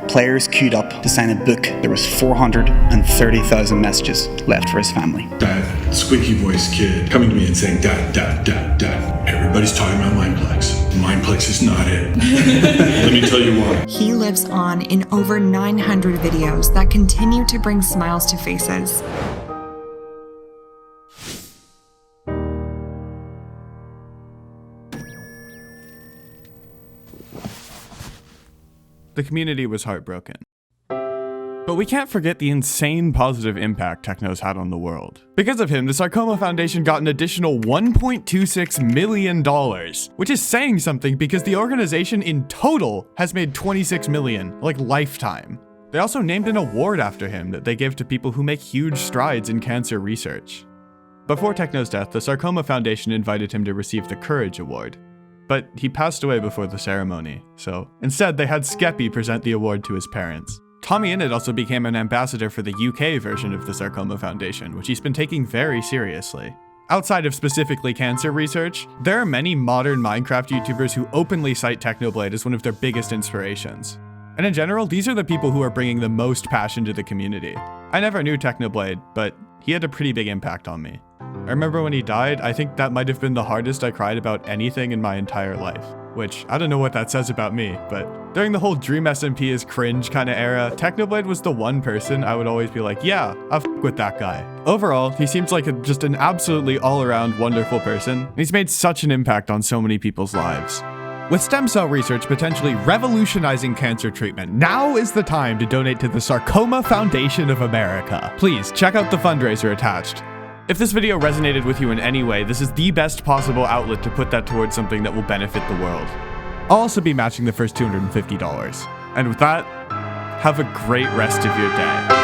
players queued up to sign a book. There was 430,000 messages left for his family. That squeaky voice kid coming to me and saying, Dad, everybody's talking about Mindplex. Mindplex is not it. Let me tell you why. He lives on in over 900 videos that continue to bring smiles to faces. The community was heartbroken. But we can't forget the insane positive impact Techno's had on the world. Because of him, the Sarcoma Foundation got an additional $1.26 million, which is saying something because the organization in total has made $26 million, like lifetime. They also named an award after him that they give to people who make huge strides in cancer research. Before Techno's death, the Sarcoma Foundation invited him to receive the Courage Award. But he passed away before the ceremony, so instead they had Skeppy present the award to his parents. Tommy Innit also became an ambassador for the UK version of the Sarcoma Foundation, which he's been taking very seriously. Outside of specifically cancer research, there are many modern Minecraft YouTubers who openly cite Technoblade as one of their biggest inspirations. And in general, these are the people who are bringing the most passion to the community. I never knew Technoblade, but he had a pretty big impact on me. I remember when he died, I think that might have been the hardest I cried about anything in my entire life. Which, I don't know what that says about me, but during the whole Dream SMP is cringe kind of era, Technoblade was the one person I would always be like, yeah, I'll f with that guy. Overall, he seems like just an absolutely all-around wonderful person, and he's made such an impact on so many people's lives. With stem cell research potentially revolutionizing cancer treatment, now is the time to donate to the Sarcoma Foundation of America. Please, check out the fundraiser attached. If this video resonated with you in any way, this is the best possible outlet to put that towards something that will benefit the world. I'll also be matching the first $250. And with that, have a great rest of your day.